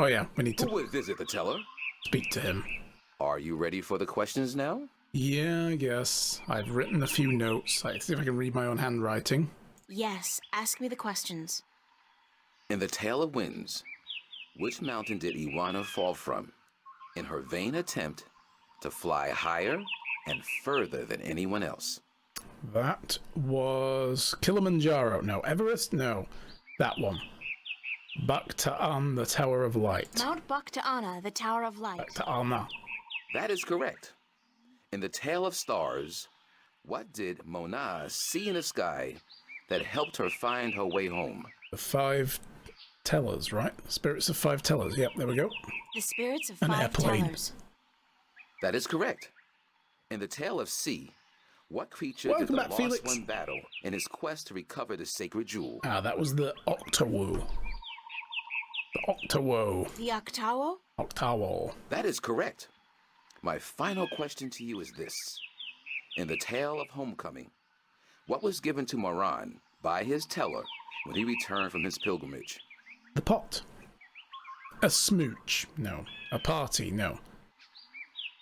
Oh yeah, we need Who to would visit the teller? speak to him. Are you ready for the questions now? Yeah, I guess. I've written a few notes. Let's see if I can read my own handwriting. Yes, ask me the questions. In the Tale of Winds, which mountain did Iwana fall from in her vain attempt to fly higher and further than anyone else? That was Kilimanjaro. No, Everest? No. That one. Bakta'an, the Tower of Light. Mount Bakta'ana, the Tower of Light. Bakta'ana. That is correct. In the Tale of Stars, what did Mona see in the sky that helped her find her way home? The 5 tellers, right? Spirits of 5 tellers. Yep, there we go. The spirits of An 5 airplane. tellers. That is correct. In the Tale of Sea, what creature Welcome did the back, Lost Felix. One battle in his quest to recover the sacred jewel? Ah, that was the Octawu. The Octawo. The Octawo? Octawo. That is correct. My final question to you is this. In the Tale of Homecoming, what was given to Moran by his teller when he returned from his pilgrimage? The pot. A smooch. No. A party. No.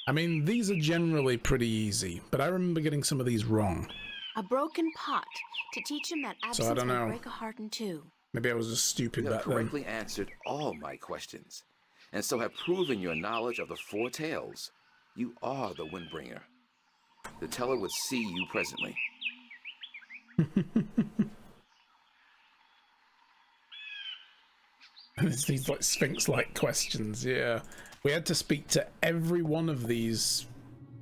I mean, these are generally pretty easy, but I remember getting some of these wrong. A broken pot to teach him that absence don't know. will break a heart in two. Maybe I was just stupid You have back then. correctly answered all my questions, and so have proven your knowledge of the 4 tales. You are the Windbringer. The teller would see you presently. It's these like Sphinx-like questions, yeah. We had to speak to every one of these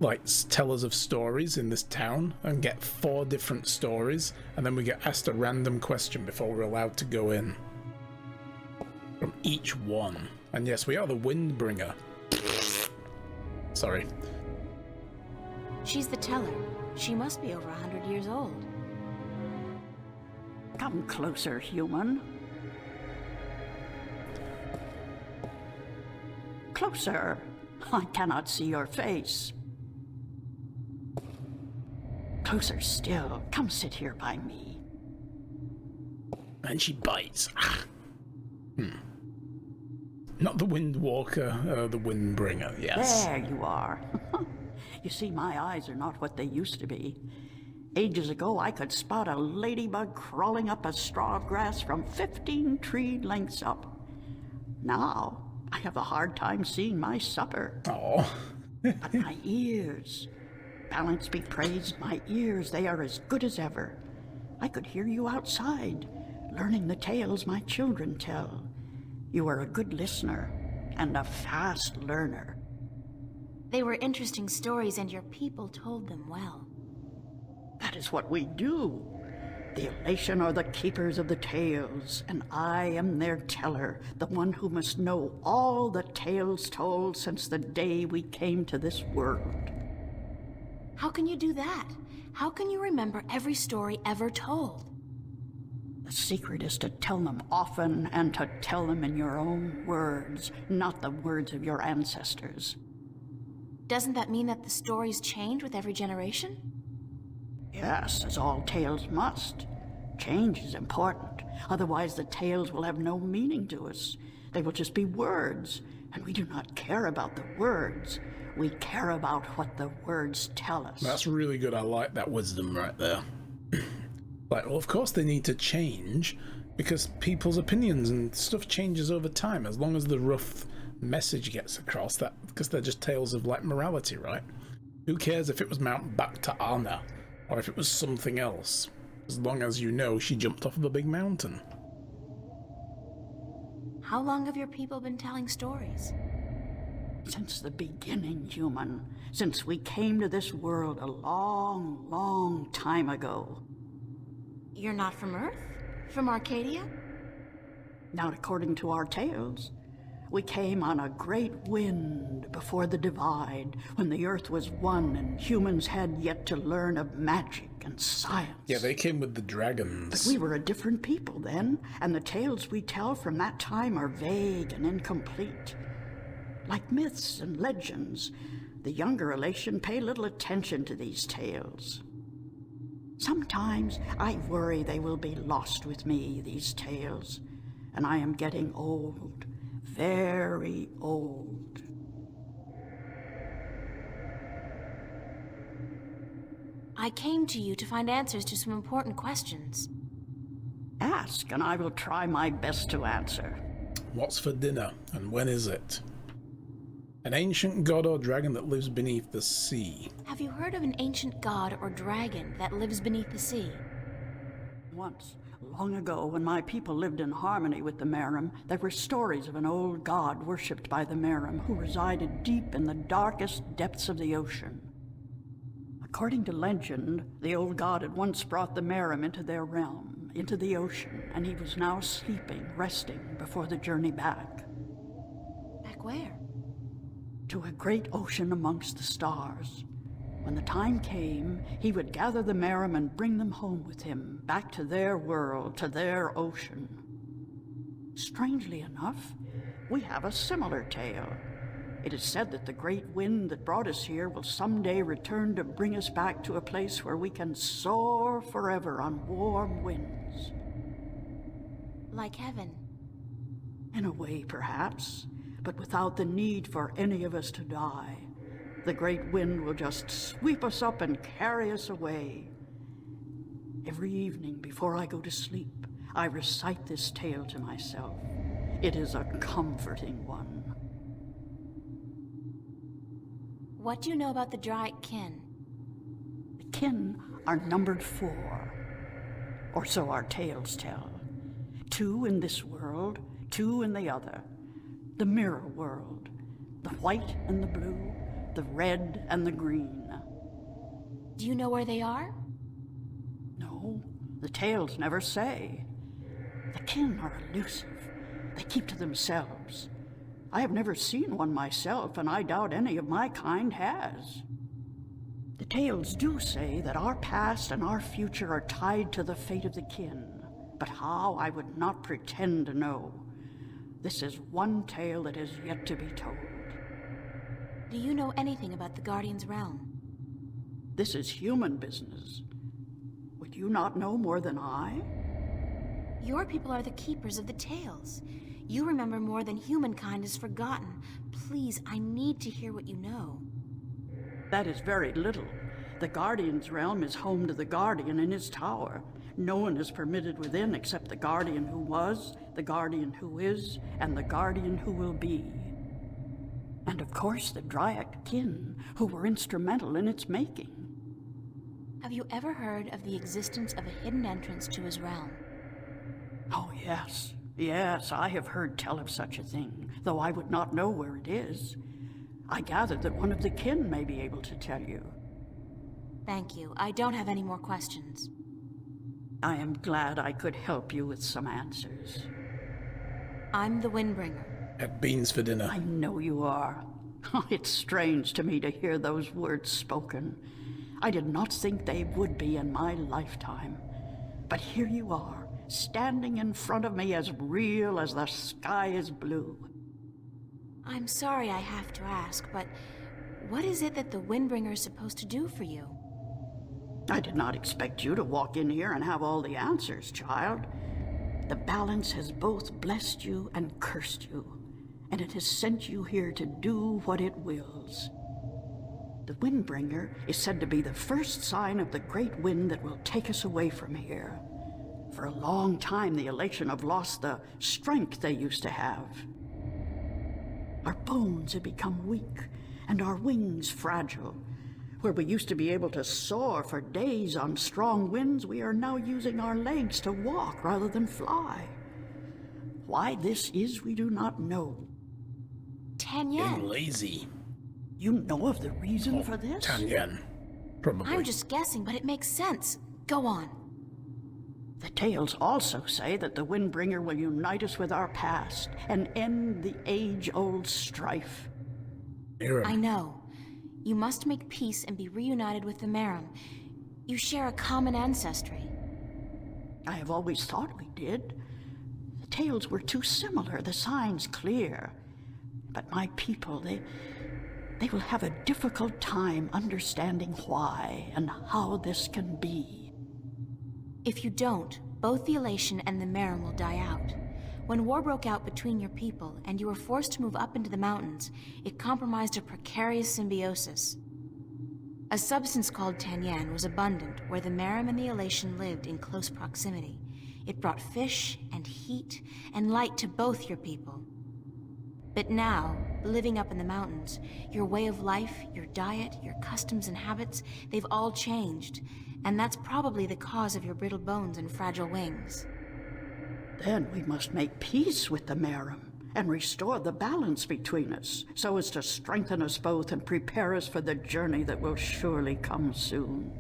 like tellers of stories in this town and get 4 different stories, and then we get asked a random question before we're allowed to go in. From each one. And yes, we are the Windbringer. Sorry. She's the teller. She must be over 100 years old. Come closer, human. Closer. I cannot see your face. Closer still. Come sit here by me. And she bites. Not the Windwalker, the Windbringer, yes. There you are. You see, my eyes are not what they used to be. Ages ago, I could spot a ladybug crawling up a straw of grass from 15 tree lengths up. Now, I have a hard time seeing my supper. Oh. But my ears, balance be praised, my ears, they are as good as ever. I could hear you outside, learning the tales my children tell. You are a good listener and a fast learner. They were interesting stories, and your people told them well. That is what we do. The Elation are the keepers of the tales, and I am their teller, the one who must know all the tales told since the day we came to this world. How can you do that? How can you remember every story ever told? The secret is to tell them often and to tell them in your own words, not the words of your ancestors. Doesn't that mean that the stories change with every generation? Yes, as all tales must. Change is important. Otherwise, the tales will have no meaning to us. They will just be words, and we do not care about the words. We care about what the words tell us. That's really good. I like that wisdom right there. Like, well, of course they need to change because people's opinions and stuff changes over time, as long as the rough message gets across, that because they're just tales of like morality, right? Who cares if it was Mount Bakta'ana or if it was something else, as long as you know she jumped off of a big mountain. How long have your people been telling stories? Since the beginning, human. Since we came to this world a long, long time ago. You're not from Earth? From Arcadia? Not according to our tales. We came on a great wind before the divide, when the earth was one and humans had yet to learn of magic and science. Yeah, they came with the dragons. But we were a different people then, and the tales we tell from that time are vague and incomplete. Like myths and legends, the younger Elation pay little attention to these tales. Sometimes I worry they will be lost with me, these tales, and I am getting old. very old. I came to you to find answers to some important questions. Ask, and I will try my best to answer. What's for dinner, and when is it? An ancient god or dragon that lives beneath the sea. Have you heard of an ancient god or dragon that lives beneath the sea? Once, long ago, when my people lived in harmony with the Merim, there were stories of an old god worshipped by the Merim who resided deep in the darkest depths of the ocean. According to legend, the old god had once brought the Merim into their realm, into the ocean, and he was now sleeping, resting before the journey back. Back where? To a great ocean amongst the stars. When the time came, he would gather the Merim and bring them home with him, back to their world, to their ocean. Strangely enough, we have a similar tale. It is said that the great wind that brought us here will someday return to bring us back to a place where we can soar forever on warm winds. Like heaven. In a way, perhaps, but without the need for any of us to die. The great wind will just sweep us up and carry us away. Every evening before I go to sleep, I recite this tale to myself. It is a comforting one. What do you know about the Draic kin? The kin are numbered 4, or so our tales tell. 2 in this world, 2 in the other. The mirror world, the white and the blue, the red and the green. Do you know where they are? No, the tales never say. The kin are elusive. They keep to themselves. I have never seen one myself, and I doubt any of my kind has. The tales do say that our past and our future are tied to the fate of the kin, but how I would not pretend to know. This is one tale that is yet to be told. Do you know anything about the Guardian's realm? This is human business. Would you not know more than I? Your people are the keepers of the tales. You remember more than humankind has forgotten. Please, I need to hear what you know. That is very little. The Guardian's realm is home to the Guardian in his tower. No one is permitted within except the Guardian who was, the Guardian who is, and the Guardian who will be. And of course the Draic kin, who were instrumental in its making. Have you ever heard of the existence of a hidden entrance to his realm? Oh, yes. Yes, I have heard tell of such a thing, though I would not know where it is. I gathered that one of the kin may be able to tell you. Thank you. I don't have any more questions. I am glad I could help you with some answers. I'm the Windbringer. Had beans for dinner. I know you are. It's strange to me to hear those words spoken. I did not think they would be in my lifetime. But here you are, standing in front of me as real as the sky is blue. I'm sorry I have to ask, but what is it that the Windbringer is supposed to do for you? I did not expect you to walk in here and have all the answers, child. The balance has both blessed you and cursed you, and it has sent you here to do what it wills. The Windbringer is said to be the first sign of the great wind that will take us away from here. For a long time, the Elation have lost the strength they used to have. Our bones have become weak, and our wings fragile. Where we used to be able to soar for days on strong winds, we are now using our legs to walk rather than fly. Why this is, we do not know. Tan Being Yen. lazy. You know of the reason for this? Tanyan. Probably. I'm just guessing, but it makes sense. Go on. The tales also say that the Windbringer will unite us with our past and end the age-old strife. Mira. I know. You must make peace and be reunited with the Merim. You share a common ancestry. I have always thought we did. The tales were too similar, the signs clear. But my people, they will have a difficult time understanding why and how this can be. If you don't, both the Elation and the Merim will die out. When war broke out between your people and you were forced to move up into the mountains, it compromised a precarious symbiosis. A substance called Tanyan was abundant where the Merim and the Elation lived in close proximity. It brought fish and heat and light to both your people. But now, living up in the mountains, your way of life, your diet, your customs and habits, they've all changed. And that's probably the cause of your brittle bones and fragile wings. Then we must make peace with the Merim and restore the balance between us, so as to strengthen us both and prepare us for the journey that will surely come soon.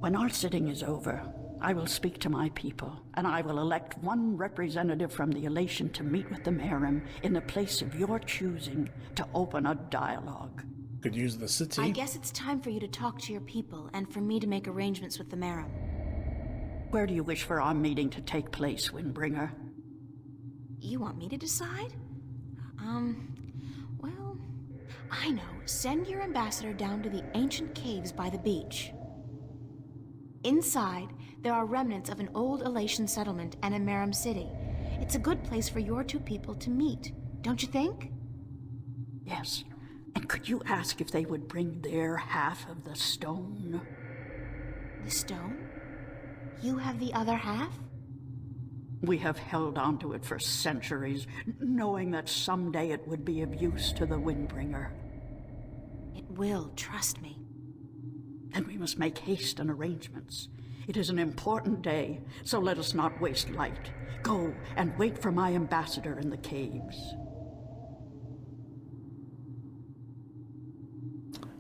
When our sitting is over, I will speak to my people, and I will elect one representative from the Elation to meet with the Merim in the place of your choosing to open a dialogue. Could use the city. I guess it's time for you to talk to your people and for me to make arrangements with the Merim. Where do you wish for our meeting to take place, Windbringer? You want me to decide? Well, I know. Send your ambassador down to the ancient caves by the beach. Inside, there are remnants of an old Elation settlement and a Merim city. It's a good place for your two people to meet, don't you think? Yes. And could you ask if they would bring their half of the stone? The stone? You have the other half? We have held on to it for centuries, knowing that someday it would be of use to the Windbringer. It will, trust me. Then we must make haste and arrangements. It is an important day, so let us not waste light. Go and wait for my ambassador in the caves.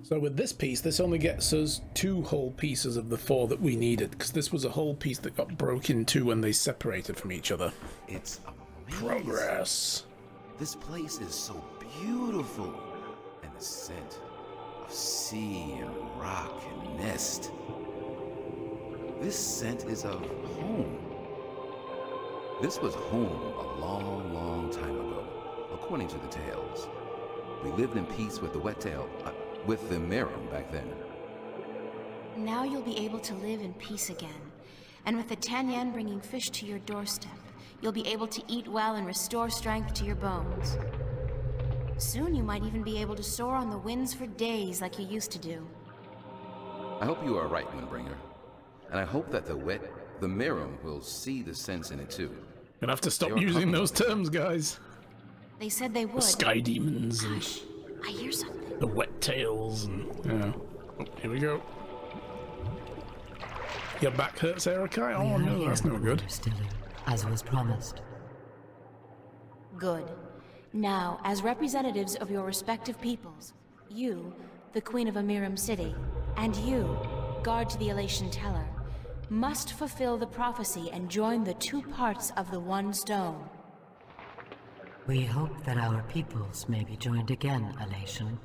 So with this piece, this only gets us 2 whole pieces of the 4 that we needed, because this was a whole piece that got broken in 2 when they separated from each other. It's amazing. Progress. This place is so beautiful. And the scent of sea and rock and nest. This scent is of home. This was home a long, long time ago, according to the tales. We lived in peace with the Wet-tail, with the Merim back then. Now you'll be able to live in peace again. And with the Tanyan bringing fish to your doorstep, you'll be able to eat well and restore strength to your bones. Soon you might even be able to soar on the winds for days like you used to do. I hope you are right, Windbringer. And I hope that the Merim will see the sense in it too. Gonna have to stop You're using coming. those terms, guys. They said they The would. sky demons and Hush, I hear something. the wet tails and Oh, here we go. Your back hurts, Erikai? Oh no, that's no good. Stilling, as was promised. Good. Now, as representatives of your respective peoples, you, the Queen of Amiram City, and you, guard to the Elation Teller, must fulfill the prophecy and join the 2 parts of the one stone. We hope that our peoples may be joined again, Elation,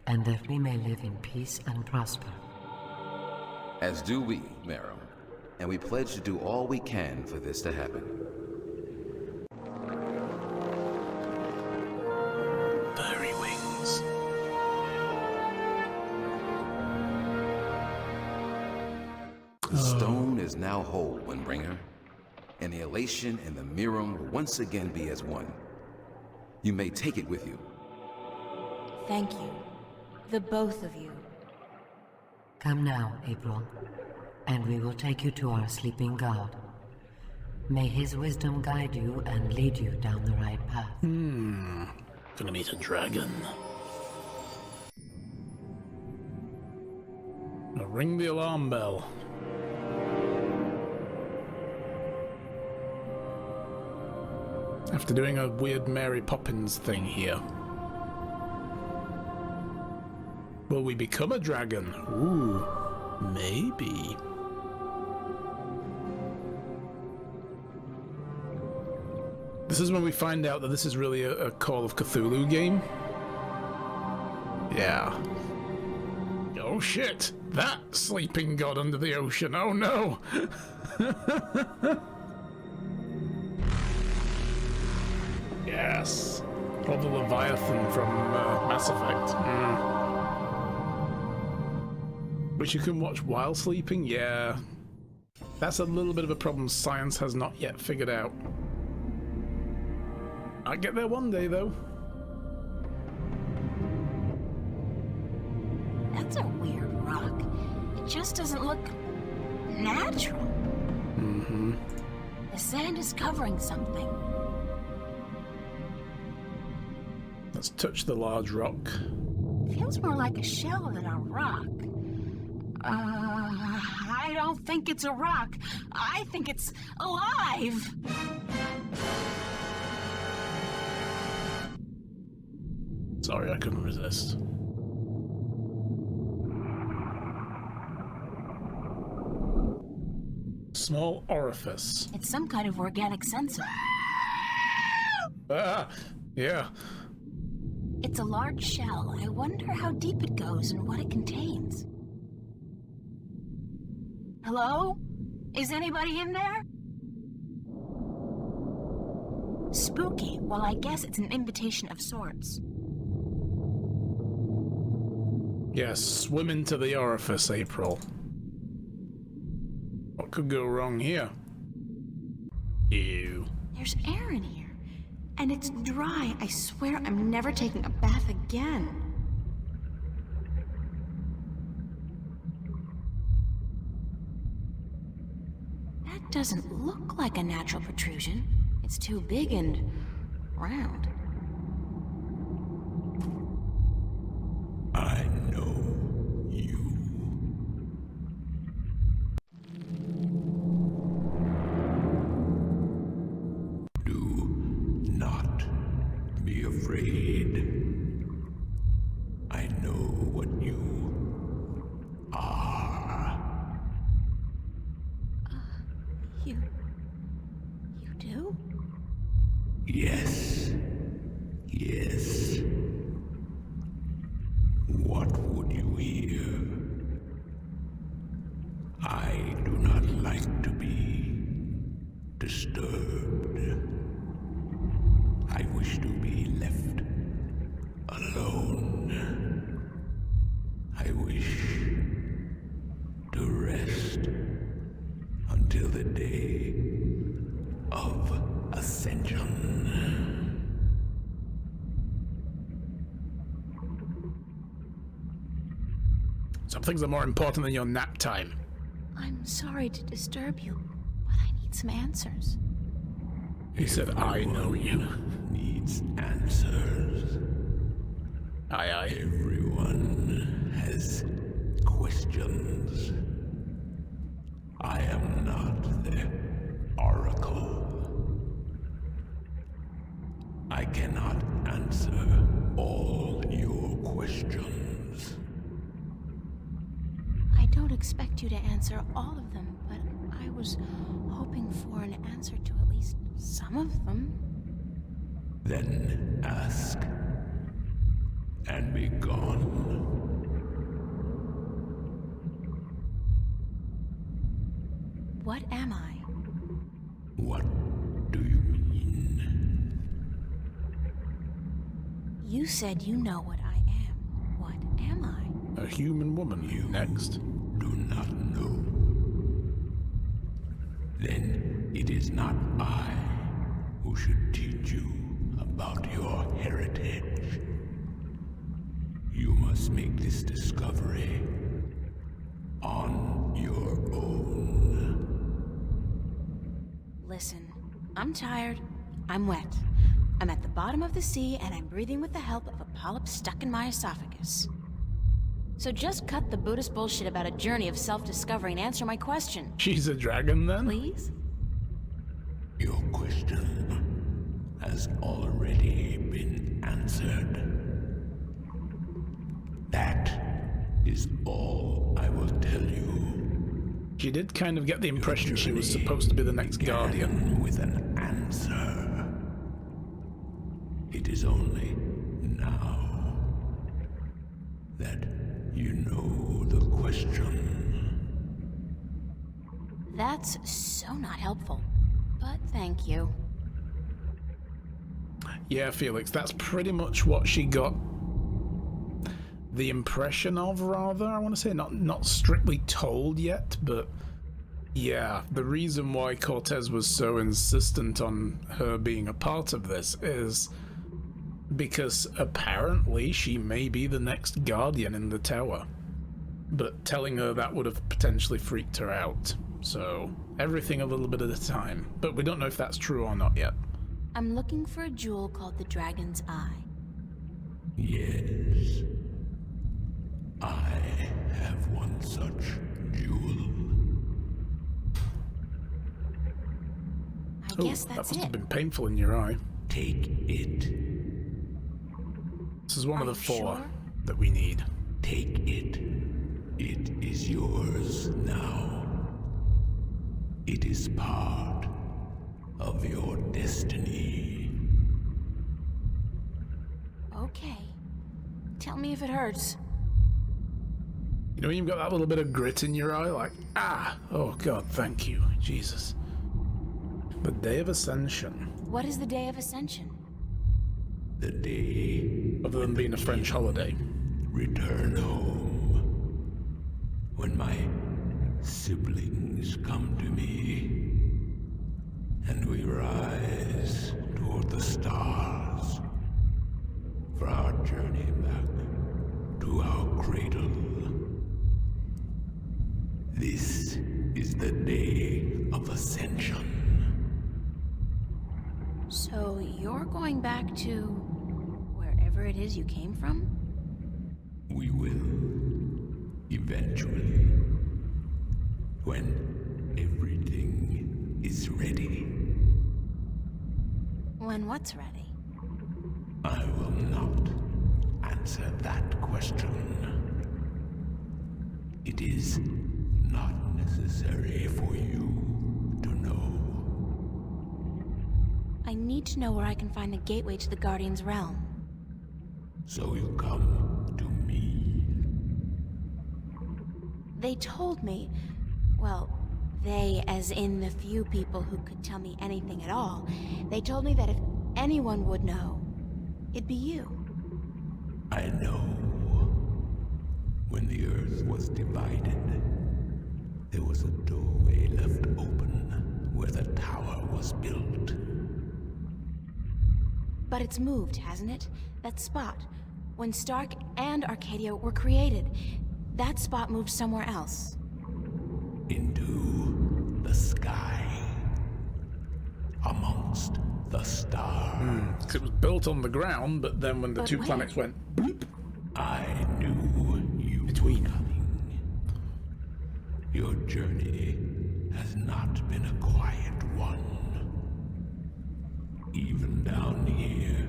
and that we may live in peace and prosper. As do we, Merim. And we pledge to do all we can for this to happen. Furry wings. The stone is now whole, Windbringer. And the Elation and the Merim will once again be as one. You may take it with you. Thank you. The both of you. Come now, April, and we will take you to our sleeping god. May his wisdom guide you and lead you down the right path. Gonna meet a dragon. Now ring the alarm bell. After doing a weird Mary Poppins thing here. Will we become a dragon? Ooh, maybe. This is when we find out that this is really a Call of Cthulhu game. Yeah. Oh shit! That sleeping god under the ocean, oh no! Yes. Or the Leviathan from Mass Effect. Which you can watch while sleeping? Yeah. That's a little bit of a problem science has not yet figured out. I'll get there one day, though. That's a weird rock. It just doesn't look natural. Mm-hmm. The sand is covering something. Let's touch the large rock. Feels more like a shell than a rock. I don't think it's a rock. I think it's alive. Sorry, I couldn't resist. Small orifice. It's some kind of organic sensor. Ah, yeah. It's a large shell. I wonder how deep it goes and what it contains. Hello? Is anybody in there? Spooky. Well, I guess it's an invitation of sorts. Yes, swim into the orifice, April. What could go wrong here? Ew. There's air in here. And it's dry. I swear I'm never taking a bath again. That doesn't look like a natural protrusion. It's too big and round. I know you. Do not be afraid. I know what you are. You do? Yes. Yes. What would you hear? I do not like to be disturbed. I wish to be left alone. I wish to rest until the day of ascension. Some things are more important than your nap time. I'm sorry to disturb you, but I need some answers. He said, I know you. Needs answers. Aye, aye. Everyone has questions. I am not the oracle. I cannot answer all your questions. I don't expect you to answer all of them, but I was hoping for an answer to at least some of them. Then ask and be gone. What am I? What do you mean? You said you know what I am. What am I? A human woman. You Next. do not know. Then it is not I who should teach you about your heritage. You must make this discovery on your own. Listen, I'm tired. I'm wet. I'm at the bottom of the sea, and I'm breathing with the help of a polyp stuck in my esophagus. So just cut the Buddhist bullshit about a journey of self-discovery and answer my question, She's a dragon then? please? Your question has already been answered. That is all I will tell you. She did kind of get the impression she was supposed to be the next Guardian. With an answer. It is only now that you know the question. That's so not helpful, but thank you. Yeah, Felix, that's pretty much what she got the impression of, rather. I want to say not strictly told yet, but Yeah, the reason why Cortez was so insistent on her being a part of this is because apparently she may be the next Guardian in the tower. But telling her that would have potentially freaked her out. So, everything a little bit at a time. But we don't know if that's true or not yet. I'm looking for a jewel called the Dragon's Eye. Yes. I have one such jewel. I guess that that's must have it. been painful in your eye. Take it. This is one of Are the you 4 sure? that we need. Take it. It is yours now. It is part of your destiny. Okay. Tell me if it hurts. You know, you've got that little bit of grit in your eye, like, oh God, thank you, Jesus. The Day of Ascension. What is the Day of Ascension? The day Other than being a French holiday. return home. When my siblings come to me, and we rise toward the stars for our journey back to our cradle. This is the Day of Ascension. So you're going back to wherever it is you came from? We will, eventually, when everything is ready. When what's ready? I will not answer that question. It is not necessary for you to know. I need to know where I can find the gateway to the Guardian's realm. So you come to me. They told me, well, they as in the few people who could tell me anything at all, they told me that if anyone would know, it'd be you. I know. When the earth was divided, there was a doorway left open where the tower was built. But it's moved, hasn't it? That spot. When Stark and Arcadia were created, that spot moved somewhere else. Into the sky. Amongst the stars. 'Cause it was built on the ground, but then when the But two where? planets went bloop, I knew you Between. were coming. Your journey has not been a quiet one. Even down here,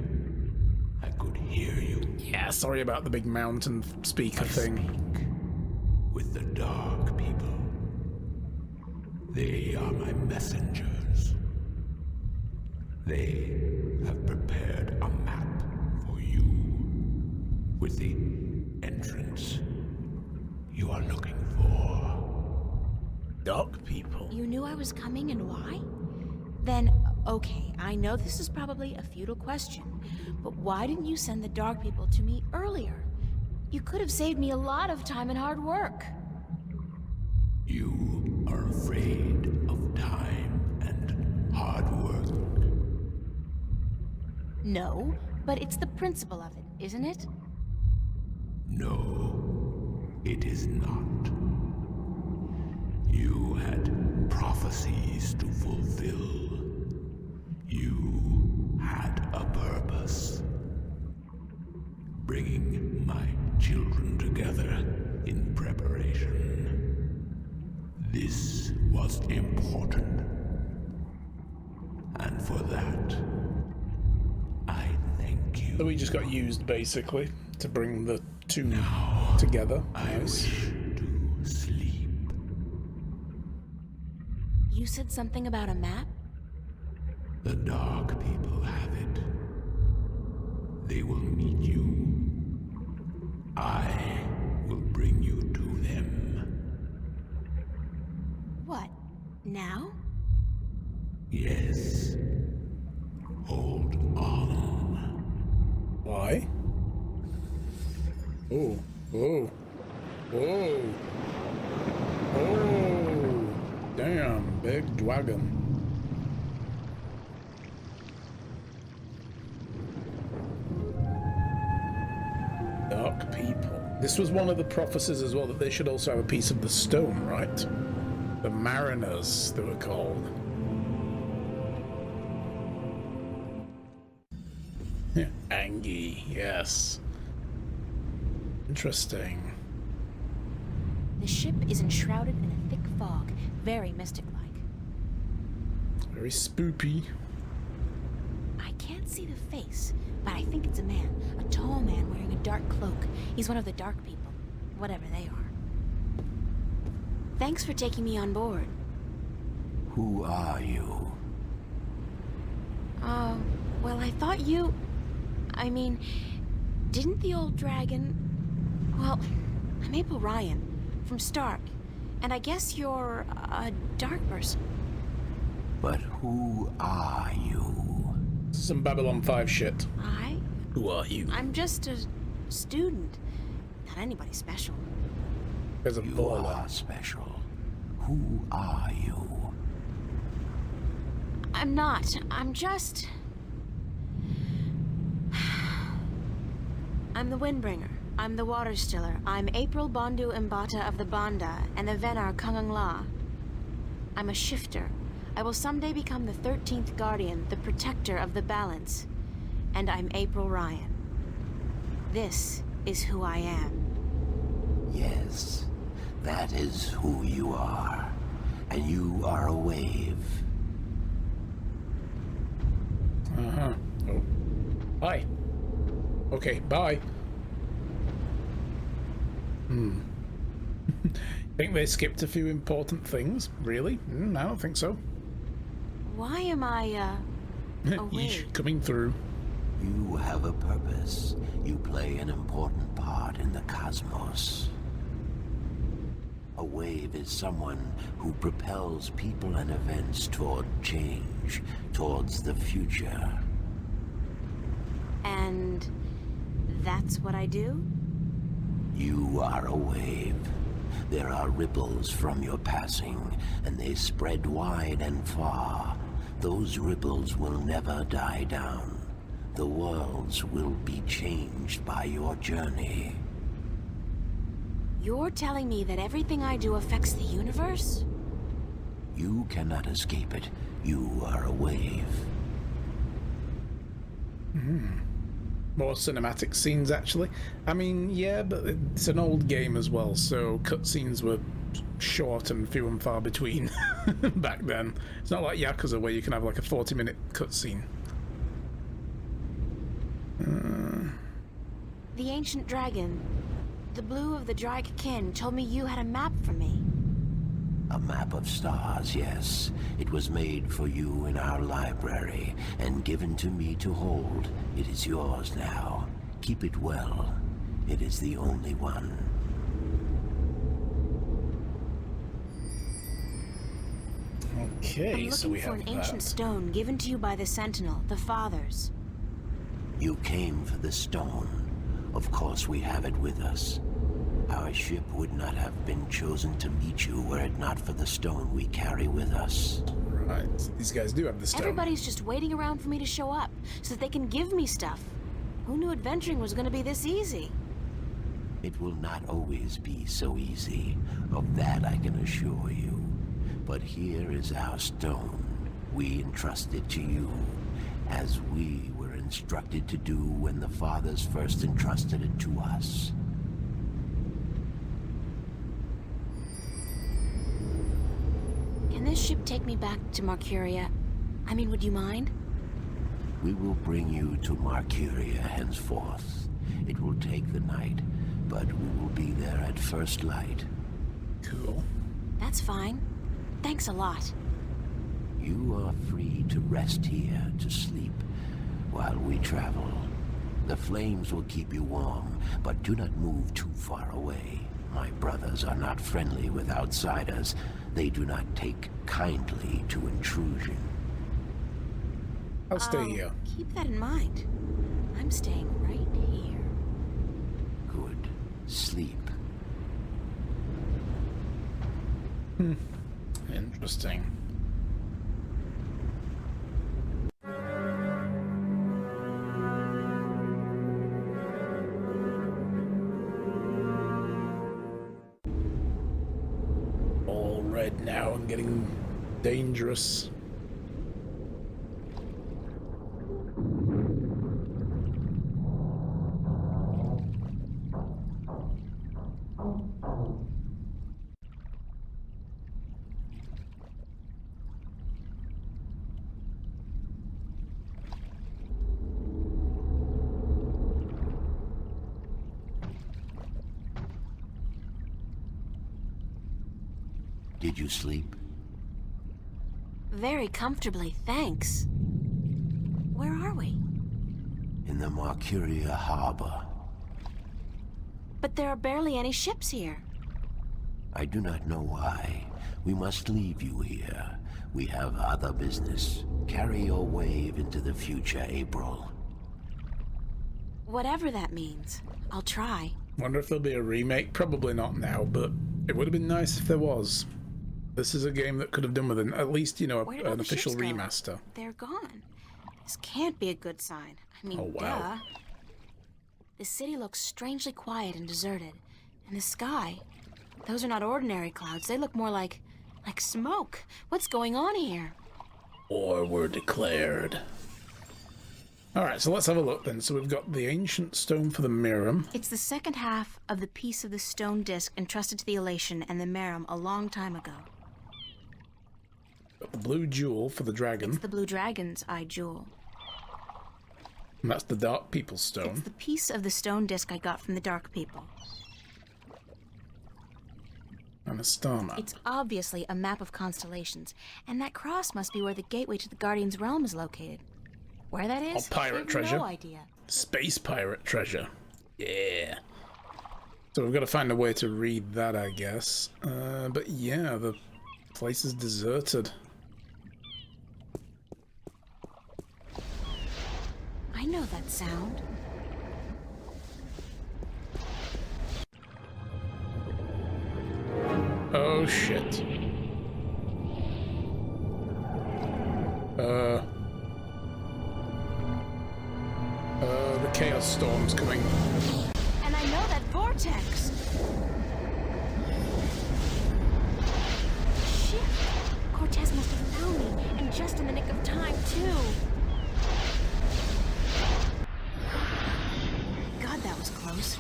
I could hear you. yeah, sorry about the big mountain speaker thing. Speak with the dark people. They are my messengers. They have prepared a map for you with the entrance you are looking for. Dark people. You knew I was coming and why? Then, okay, I know this is probably a futile question, but why didn't you send the Dark People to me earlier? You could have saved me a lot of time and hard work. You are afraid of time and hard work. No, but it's the principle of it, isn't it? No, it is not. You had prophecies to fulfill. You had a purpose. Bringing my children together in preparation. This was important. And for that, I thank you. So we just got used, basically, to bring the two together. I Nice. wish to sleep. You said something about a map? The dark people have it. They will meet you. I will bring you to them. What, now? Yes. Hold on. Why? Oh, oh, oh, oh, damn. Big dragon. Dark people. This was one of the prophecies as well, that they should also have a piece of the stone, right? The Mariners, they were called. Yeah. Angie, yes. Interesting. The ship is enshrouded in a thick fog, very mystic-like. Very spoopy. I can't see the face, but I think it's a man. A tall man wearing a dark cloak. He's one of the dark people, whatever they are. Thanks for taking me on board. Who are you? Well, I thought you... I mean, didn't the old dragon... Well, I'm April Ryan, from Stark, and I guess you're a dark person. But who are you? Some Babylon 5 shit. Who are you? I'm just a student. Not anybody special. There's a You baller. are special. Who are you? I'm not. I'm just... I'm the Windbringer. I'm the Water Stiller. I'm April Bondu Mbata of the Banda and the Venar Kungang La. I'm a shifter. I will someday become the 13th Guardian, the protector of the balance. And I'm April Ryan. This is who I am. Yes, that is who you are. And you are a wave. Uh-huh. Oh. Bye. Okay, bye. Think they skipped a few important things? Really? I don't think so. Why am I, Yeesh, wave? coming through. You have a purpose. You play an important part in the cosmos. A wave is someone who propels people and events toward change, towards the future. And that's what I do? You are a wave. There are ripples from your passing, and they spread wide and far. Those ripples will never die down. The worlds will be changed by your journey. You're telling me that everything I do affects the universe? You cannot escape it. You are a wave. More cinematic scenes, actually. I mean, yeah, but it's an old game as well, so cutscenes were short and few and far between back then. It's not like Yakuza where you can have like a 40-minute cutscene. The ancient dragon, the blue of the Drake kin, told me you had a map for me. A map of stars, yes. It was made for you in our library and given to me to hold. It is yours now. Keep it well. It is the only one. Okay, I'm so we looking for have an ancient that. stone given to you by the Sentinel, the Fathers. You came for the stone. Of course we have it with us. Our ship would not have been chosen to meet you were it not for the stone we carry with us. Right, these guys do have the stone. Everybody's just waiting around for me to show up, so that they can give me stuff. Who knew adventuring was gonna be this easy? It will not always be so easy. Of that I can assure you. But here is our stone. We entrust it to you, as we were instructed to do when the Fathers first entrusted it to us. Can this ship take me back to Marcuria? I mean, would you mind? We will bring you to Marcuria henceforth. It will take the night, but we will be there at first light. Cool. That's fine. Thanks a lot. You are free to rest here, to sleep, while we travel. The flames will keep you warm, but do not move too far away. My brothers are not friendly with outsiders. They do not take kindly to intrusion. I'll stay here. Keep that in mind. I'm staying right here. Good. Sleep. Interesting. getting dangerous. Did you sleep? Very comfortably, thanks. Where are we? In the Marcuria harbor. But there are barely any ships here. I do not know why. We must leave you here. We have other business. Carry your wave into the future, April. Whatever that means, I'll try. Wonder if there'll be a remake. Probably not now, but it would have been nice if there was. This is a game that could have done with at least, you know, Where did all an the official ships go? remaster. They're gone. This can't be a good sign. I mean, Oh, wow. duh. The city looks strangely quiet and deserted. And the sky, those are not ordinary clouds. They look more like smoke. What's going on here? War were declared. Alright, so let's have a look then. So we've got the ancient stone for the Miram. It's the second half of the piece of the stone disc entrusted to the Elation and the Merum a long time ago. Got the blue jewel for the dragon. It's the Blue Dragon's eye jewel. And that's the Dark People's It's stone. the piece of the stone disc I got from the Dark People. And a star map. It's obviously a map of constellations, and that cross must be where the gateway to the Guardian's realm is located. Where that is? Or pirate I have treasure. No idea. Space pirate treasure. Yeah. So we've got to find a way to read that, I guess. But yeah, the place is deserted. I know that sound. Oh shit. The Chaos Storm's coming. And I know that vortex. Shit. Cortez must have found me, and just in the nick of time, too. God, that was close.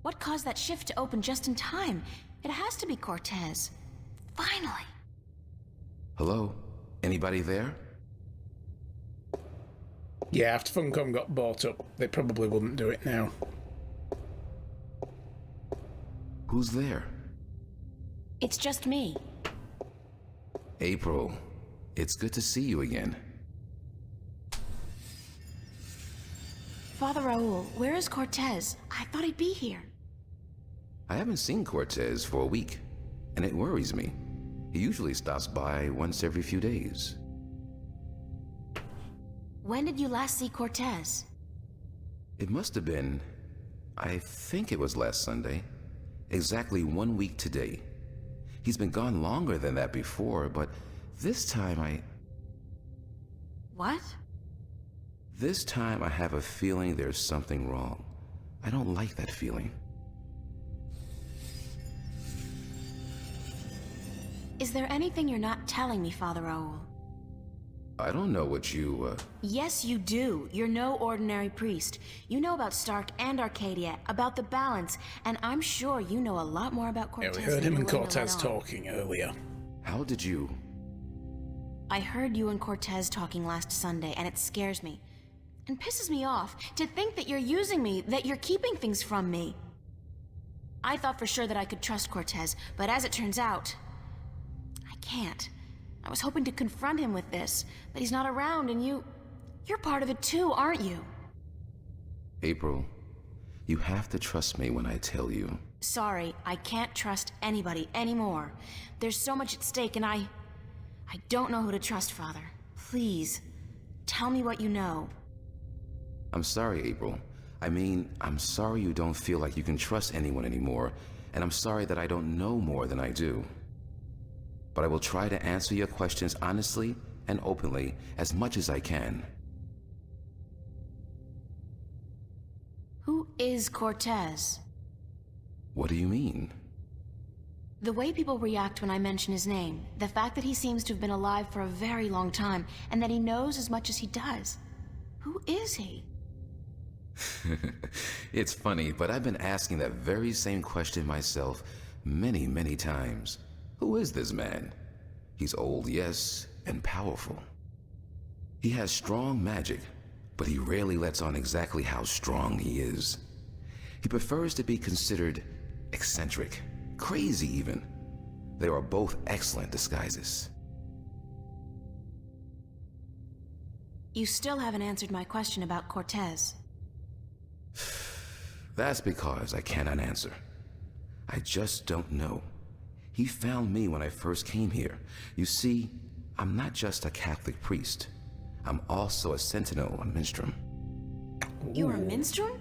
What caused that shift to open just in time? It has to be Cortez. Finally. Hello? Anybody there? Yeah, after Funcom got bought up, they probably wouldn't do it now. Who's there? It's just me. April. It's good to see you again. Father Raoul, where is Cortez? I thought he'd be here. I haven't seen Cortez for a week, and it worries me. He usually stops by once every few days. When did you last see Cortez? It must have been... I think it was last Sunday. Exactly 1 week today. He's been gone longer than that before, but this time What? This time I have a feeling there's something wrong. I don't like that feeling. Is there anything you're not telling me, Father Raoul? I don't know what you, Yes, you do. You're no ordinary priest. You know about Stark and Arcadia, about the balance, and I'm sure you know a lot more about Yeah, Cortez we heard than him you're and willing to Cortez let on. talking earlier. How did you... I heard you and Cortez talking last Sunday, and it scares me. And pisses me off to think that you're using me, that you're keeping things from me. I thought for sure that I could trust Cortez, but as it turns out, I can't. I was hoping to confront him with this, but he's not around, and you're part of it too, aren't you? April, you have to trust me when I tell you. Sorry, I can't trust anybody anymore. There's so much at stake, and I don't know who to trust, Father. Please, tell me what you know. I'm sorry, April. I mean, I'm sorry you don't feel like you can trust anyone anymore, and I'm sorry that I don't know more than I do. But I will try to answer your questions honestly and openly as much as I can. Who is Cortez? What do you mean? The way people react when I mention his name, the fact that he seems to have been alive for a very long time, and that he knows as much as he does. Who is he? It's funny, but I've been asking that very same question myself many, many times. Who is this man? He's old, yes, and powerful. He has strong magic, but he rarely lets on exactly how strong he is. He prefers to be considered eccentric, crazy even. They are both excellent disguises. You still haven't answered my question about Cortez. That's because I cannot answer. I just don't know. He found me when I first came here. You see, I'm not just a Catholic priest. I'm also a sentinel, a minstrel. You're a minstrel?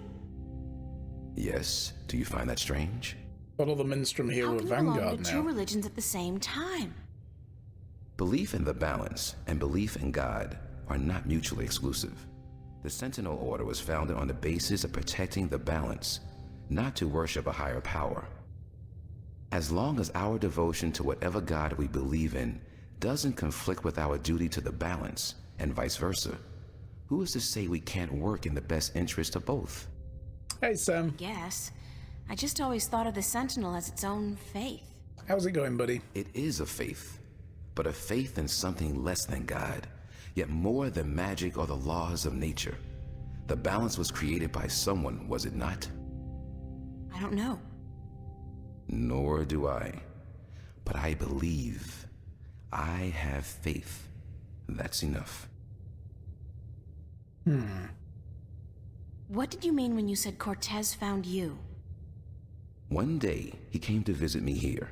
Yes, do you find that strange? What other minstrel here How with can you belong Vanguard to two now? religions at the same time? Belief in the balance and belief in God are not mutually exclusive. The Sentinel Order was founded on the basis of protecting the balance, not to worship a higher power. As long as our devotion to whatever God we believe in doesn't conflict with our duty to the balance, and vice versa, who is to say we can't work in the best interest of both? Hey Sam, Yes. I just always thought of the Sentinel as its own faith. how's it going, buddy? It is a faith, but a faith in something less than God, yet more than magic or the laws of nature. The balance was created by someone, was it not? I don't know. Nor do I. But I believe. I have faith. That's enough. What did you mean when you said Cortez found you? One day, he came to visit me here.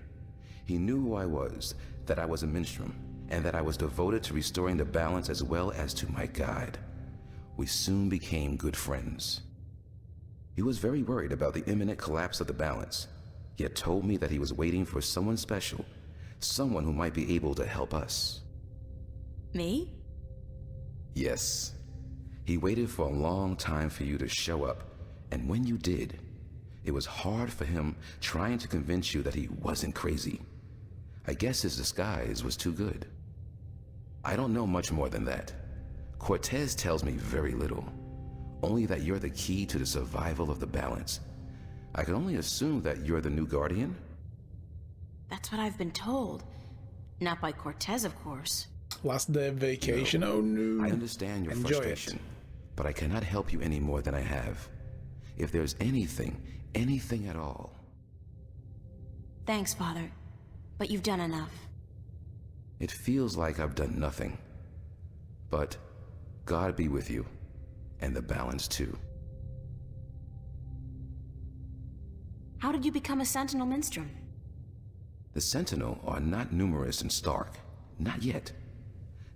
He knew who I was, that I was a minstrel, and that I was devoted to restoring the balance as well as to my God. We soon became good friends. He was very worried about the imminent collapse of the balance, yet told me that he was waiting for someone special, someone who might be able to help us. Me? Yes. He waited for a long time for you to show up, and when you did, it was hard for him trying to convince you that he wasn't crazy. I guess his disguise was too good. I don't know much more than that. Cortez tells me very little, only that you're the key to the survival of the balance. I can only assume that you're the new guardian? That's what I've been told. Not by Cortez, of course. Last day of vacation, oh no. I understand your Enjoy frustration, it. but I cannot help you any more than I have. If there's anything at all. Thanks, Father. But you've done enough. It feels like I've done nothing. But God be with you, and the balance too. How did you become a Sentinel Minstrel? The Sentinel are not numerous in Stark. Not yet.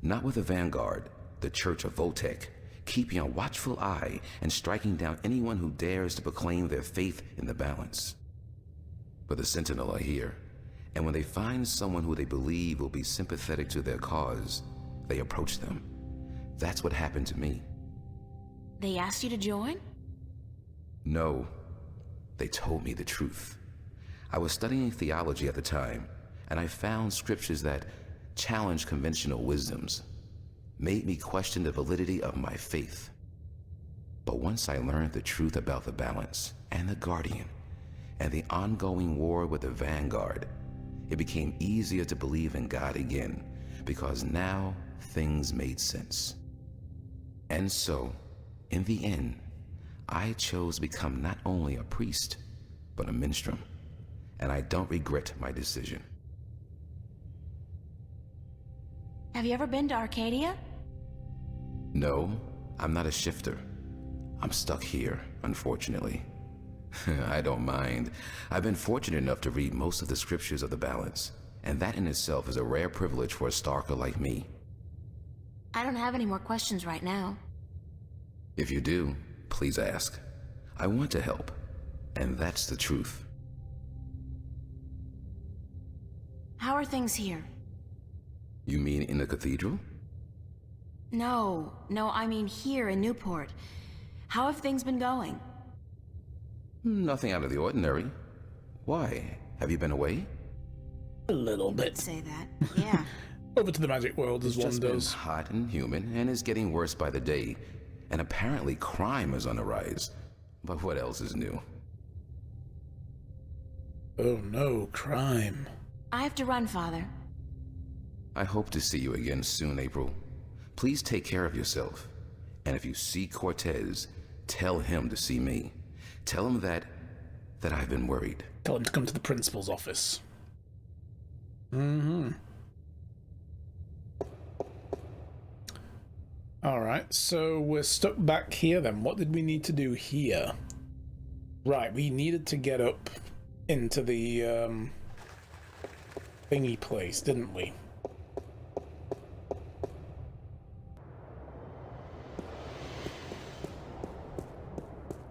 Not with the Vanguard, the Church of Voltec, keeping a watchful eye and striking down anyone who dares to proclaim their faith in the balance. But the Sentinel are here, and when they find someone who they believe will be sympathetic to their cause, they approach them. That's what happened to me. They asked you to join? No, they told me the truth. I was studying theology at the time, and I found scriptures that challenged conventional wisdoms, made me question the validity of my faith. But once I learned the truth about the balance and the Guardian and the ongoing war with the Vanguard, it became easier to believe in God again, because now things made sense. And so, in the end, I chose to become not only a priest, but a minstrel, and I don't regret my decision. Have you ever been to Arcadia? No, I'm not a shifter. I'm stuck here, unfortunately. I don't mind. I've been fortunate enough to read most of the scriptures of the balance, and that in itself is a rare privilege for a Starker like me. I don't have any more questions right now. If you do, please ask. I want to help, and that's the truth. How are things here? You mean in the cathedral? No, I mean here in Newport. How have things been going? Nothing out of the ordinary. Why? Have you been away? A little I'd bit. say that. Yeah. Over to the magic world as It's one just been does. hot and humid and is getting worse by the day. And apparently crime is on the rise. But what else is new? Oh no, crime. I have to run, Father. I hope to see you again soon, April. Please take care of yourself. And if you see Cortez, tell him to see me. Tell him that I've been worried. Tell him to come to the principal's office. Alright, so we're stuck back here then. What did we need to do here? Right, we needed to get up into the thingy place, didn't we?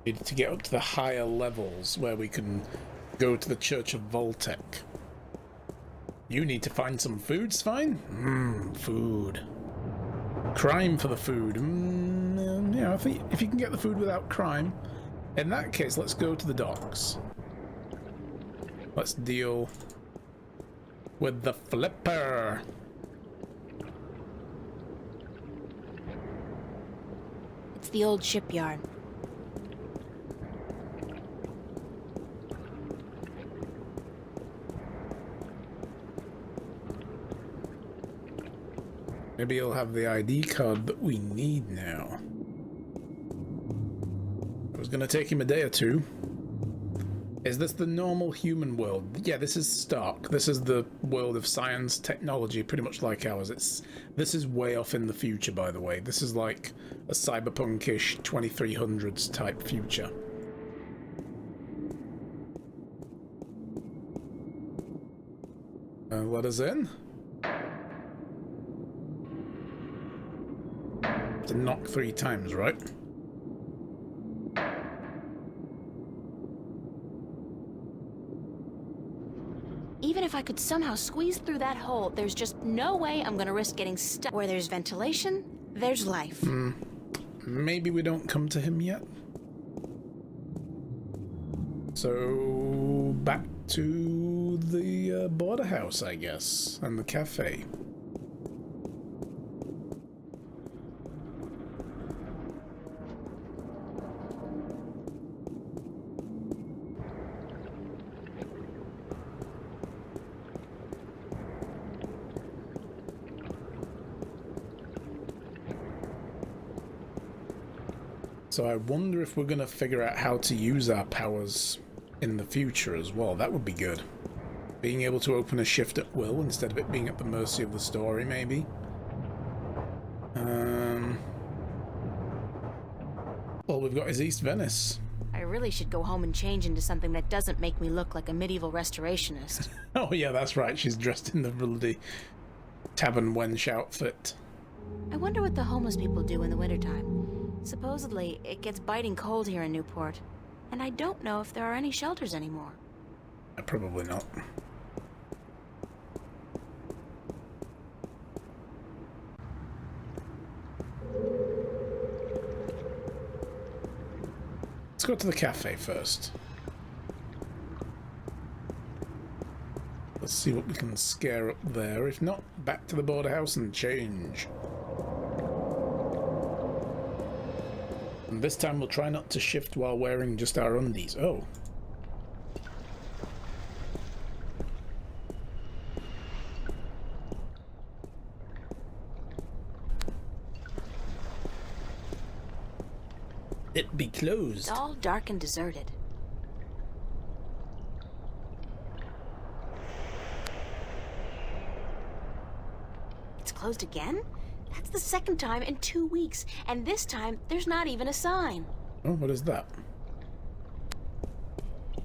Needed to get up to the higher levels where we can go to the Church of Voltec. You need to find some food, Svein? Food. Crime for the food. Yeah, I think if you can get the food without crime, in that case, let's go to the docks. Let's deal with the flipper. It's the old shipyard. Maybe he'll have the ID card that we need now. It was gonna take him a day or two. Is this the normal human world? Yeah, this is Stark. This is the world of science, technology, pretty much like ours. This is way off in the future, by the way. This is like a cyberpunkish 2300s type future. Let us in. To knock 3 times, right? Even if I could somehow squeeze through that hole, there's just no way I'm gonna risk getting stuck. Where there's ventilation, there's life. Maybe we don't come to him yet. So back to the border house, I guess, and the cafe. So I wonder if we're going to figure out how to use our powers in the future as well. That would be good. Being able to open a shift at will instead of it being at the mercy of the story, maybe. All we've got is East Venice. I really should go home and change into something that doesn't make me look like a medieval restorationist. Oh yeah, that's right. She's dressed in the bloody tavern wench outfit. I wonder what the homeless people do in the wintertime. Supposedly, it gets biting cold here in Newport, and I don't know if there are any shelters anymore. Probably not. Let's go to the cafe first. Let's see what we can scare up there. If not, back to the border house and change. And this time we'll try not to shift while wearing just our undies. Oh. It be closed. It's all dark and deserted. It's closed again? That's the second time in 2 weeks, and this time there's not even a sign. Oh, what is that?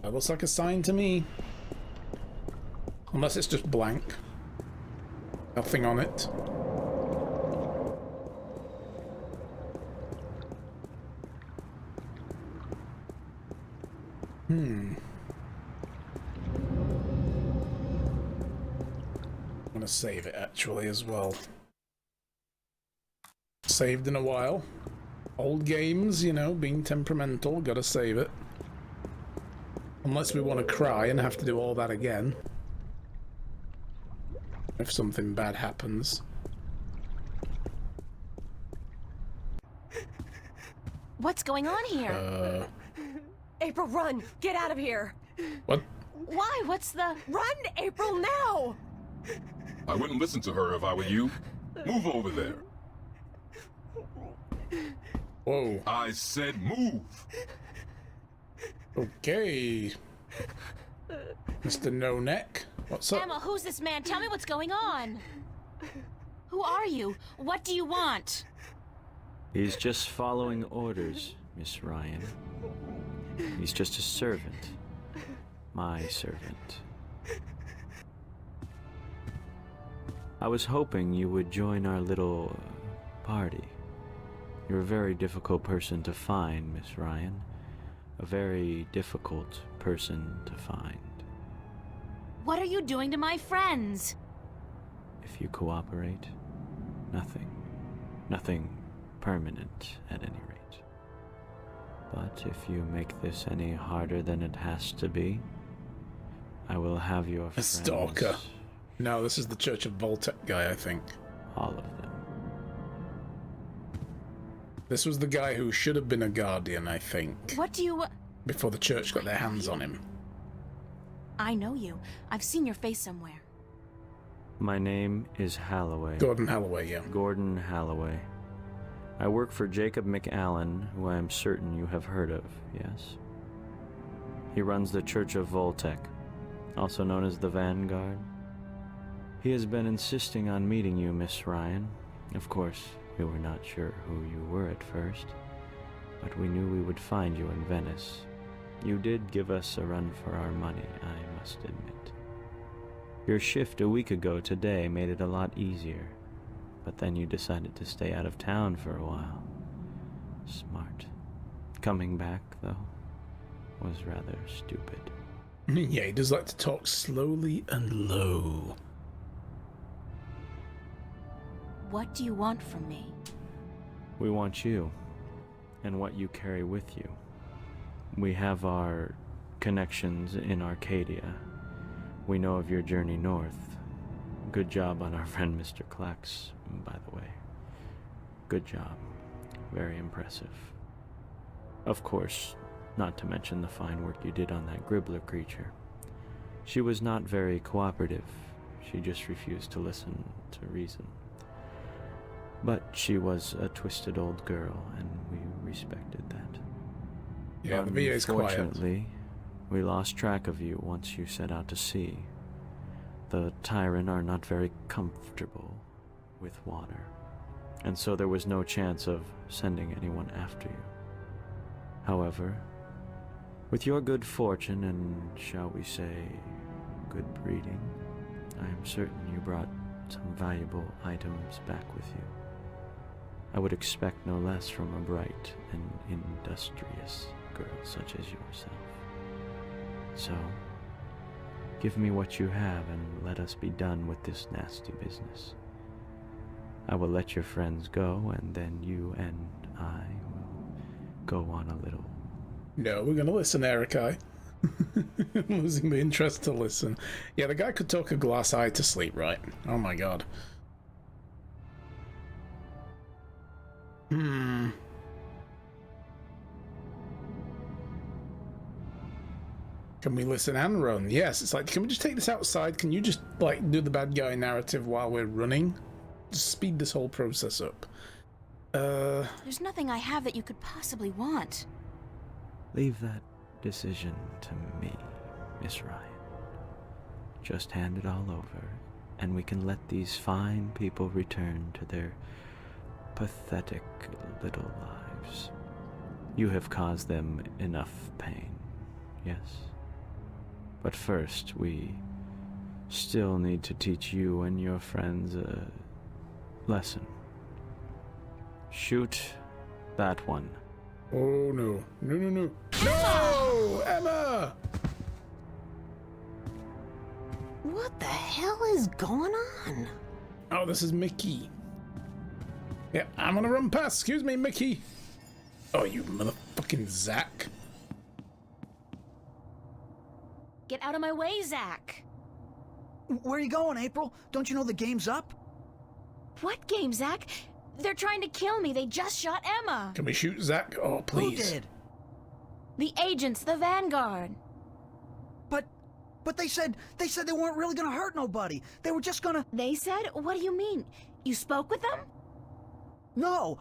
That looks like a sign to me. Unless it's just blank. Nothing on it. I'm gonna save it actually as well. Saved in a while. Old games, you know, being temperamental, gotta save it. Unless we want to cry and have to do all that again. if something bad happens. What's going on here? April, run! Get out of here! What? Why? What's the... Run, April, now! I wouldn't listen to her if I were you. Move over there. Whoa. I said move. Okay. Mr. No Neck. What's up? Emma, who's this man? Tell me what's going on. Who are you? What do you want? He's just following orders, Miss Ryan. He's just a servant. My servant. I was hoping you would join our little party. You're a very difficult person to find, Miss Ryan. A very difficult person to find. What are you doing to my friends? If you cooperate, nothing. Nothing permanent, at any rate. But if you make this any harder than it has to be, I will have your A friends... stalker. No, this is the Church of Voltec guy, I think. All of them. This was the guy who should have been a guardian, I think, What do you... before the church got their hands on him. I know you. I've seen your face somewhere. My name is Halloway. Gordon Halloway, yeah. Gordon Halloway. I work for Jacob McAllen, who I am certain you have heard of, yes? He runs the Church of Voltec, also known as the Vanguard. He has been insisting on meeting you, Miss Ryan. Of course, we were not sure who you were at first, but we knew we would find you in Venice. You did give us a run for our money, I must admit. Your shift a week ago today made it a lot easier, but then you decided to stay out of town for a while. Smart. Coming back, though, was rather stupid. Yeah, he does like to talk slowly and low. What do you want from me? We want you, and what you carry with you. We have our connections in Arcadia. We know of your journey north. Good job on our friend Mr. Klex, by the way. Good job. Very impressive. Of course, not to mention the fine work you did on that Gribbler creature. She was not very cooperative. She just refused to listen to reason. But she was a twisted old girl, and we respected that. Yeah, the VA's quiet. Unfortunately, we lost track of you once you set out to sea. The Tyran are not very comfortable with water, and so there was no chance of sending anyone after you. However, with your good fortune and, shall we say, good breeding, I am certain you brought some valuable items back with you. I would expect no less from a bright and industrious girl such as yourself. So, give me what you have and let us be done with this nasty business. I will let your friends go, and then you and I will go on a little... No, we're gonna listen, Erikai. I'm losing the interest to listen. Yeah, the guy could talk a glass eye to sleep, right? Oh my god. Can we listen and run? Yes, it's like, can we just take this outside? Can you just, like, do the bad guy narrative while we're running? Just speed this whole process up. There's nothing I have that you could possibly want. Leave that decision to me, Miss Ryan. Just hand it all over, and we can let these fine people return to their pathetic little lives. You have caused them enough pain, yes? But first, we still need to teach you and your friends a lesson. Shoot that one. Oh no. No, no, no. No! Emma! What the hell is going on? Oh, this is Mickey. Yeah, I'm gonna run past. Excuse me, Mickey. Oh, you motherfucking Zach. Get out of my way, Zach. Where are you going, April? Don't you know the game's up? What game, Zach? They're trying to kill me. They just shot Emma. Can we shoot Zach? Oh, please. Who did? The agents, the Vanguard. But they said they weren't really gonna hurt nobody. They were just gonna... They said? What do you mean? You spoke with them? No,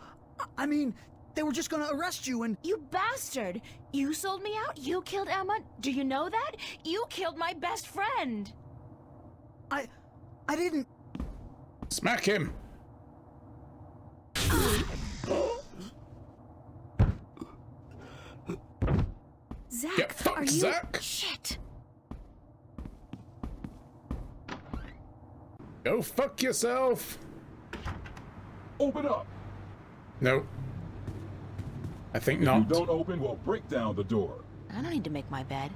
I mean, they were just gonna arrest you and... You bastard! You sold me out? You killed Emma? Do you know that? You killed my best friend! I didn't... Smack him! Zach, Get fucked, are you... Zach! Shit! Go fuck yourself! Open up! No. I think If not. you don't open, we'll break down the door. I don't need to make my bed.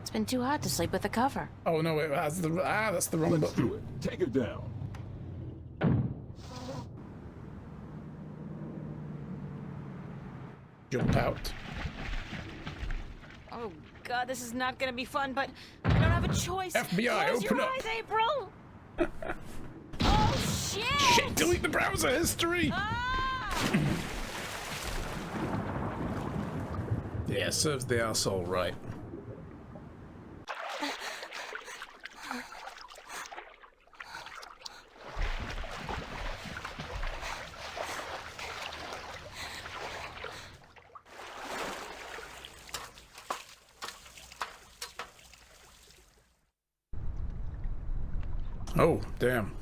It's been too hot to sleep with the cover. Oh no, it has the... that's the wrong Let's button. do it. Take it down. Jump out. Oh god, this is not gonna be fun, but I don't have a choice. FBI, Close open your up. eyes, April! Oh shit! Shit, delete the browser history! Ah! Yeah, serves the arsehole right. Oh, damn.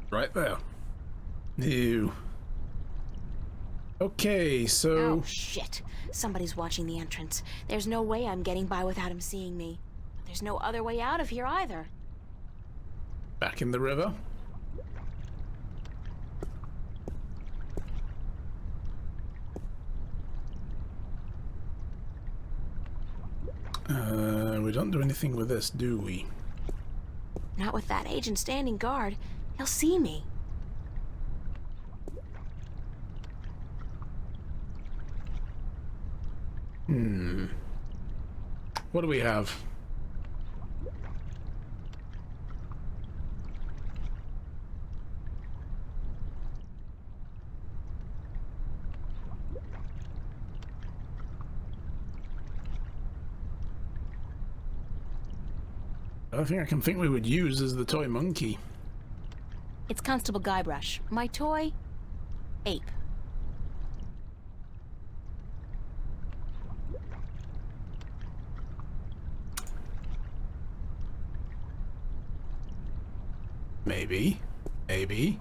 Right there. Ew. Okay, so... Oh shit. Somebody's watching the entrance. There's no way I'm getting by without him seeing me. But there's no other way out of here either. Back in the river. We don't do anything with this, do we? Not with that agent standing guard. He'll see me. What do we have? The only thing I can think we would use is the toy monkey. It's Constable Guybrush. My toy? Ape. Maybe. Maybe.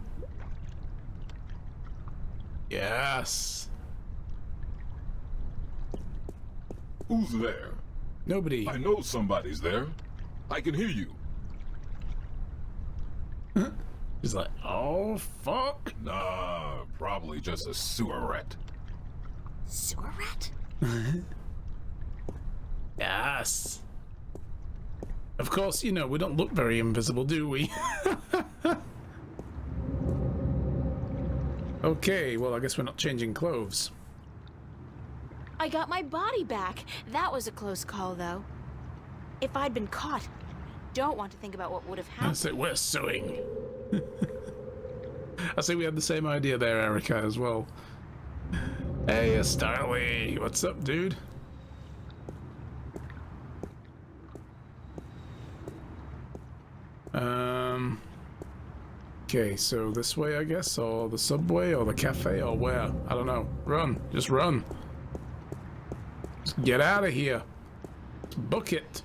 Yes. Who's there? Nobody. I know somebody's there. I can hear you. He's like, oh, fuck. Nah, probably just a sewer rat. Sewer rat? Yes. Of course, you know, we don't look very invisible, do we? Okay, well, I guess we're not changing clothes. I got my body back. That was a close call, though. If I'd been caught, I don't want to think about what would have I happened. say we're suing. I say we had the same idea there, Erica, as well. Hey, Starly, what's up, dude? Okay, so this way, I guess, or the subway, or the cafe, or where? I don't know. Run, just run. Just get out of here. Let's book it.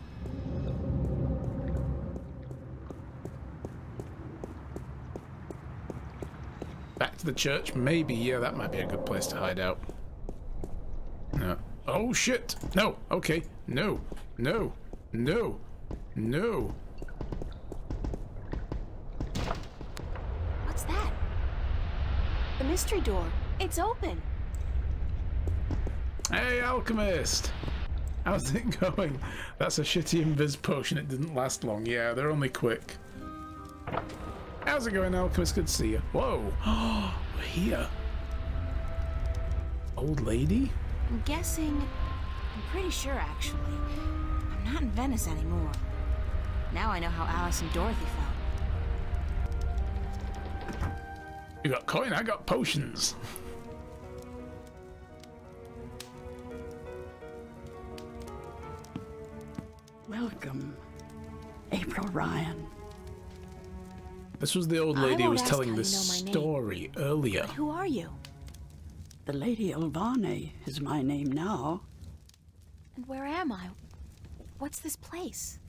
Back to the church, maybe. Yeah, that might be a good place to hide out. No. Oh shit! No. Okay. No. No. No. No. What's that? The mystery door. It's open. Hey, alchemist. How's it going? That's a shitty invis potion. It didn't last long. Yeah, they're only quick. How's it going, alchemist? Good to see you. Whoa. We're here. Old lady? I'm guessing... I'm pretty sure, actually. I'm not in Venice anymore. Now I know how Alice and Dorothy felt. You got coin, I got potions. Welcome, April Ryan. This was the old lady who was telling this story earlier. But who are you? The Lady Elvane is my name now. And where am I? What's this place?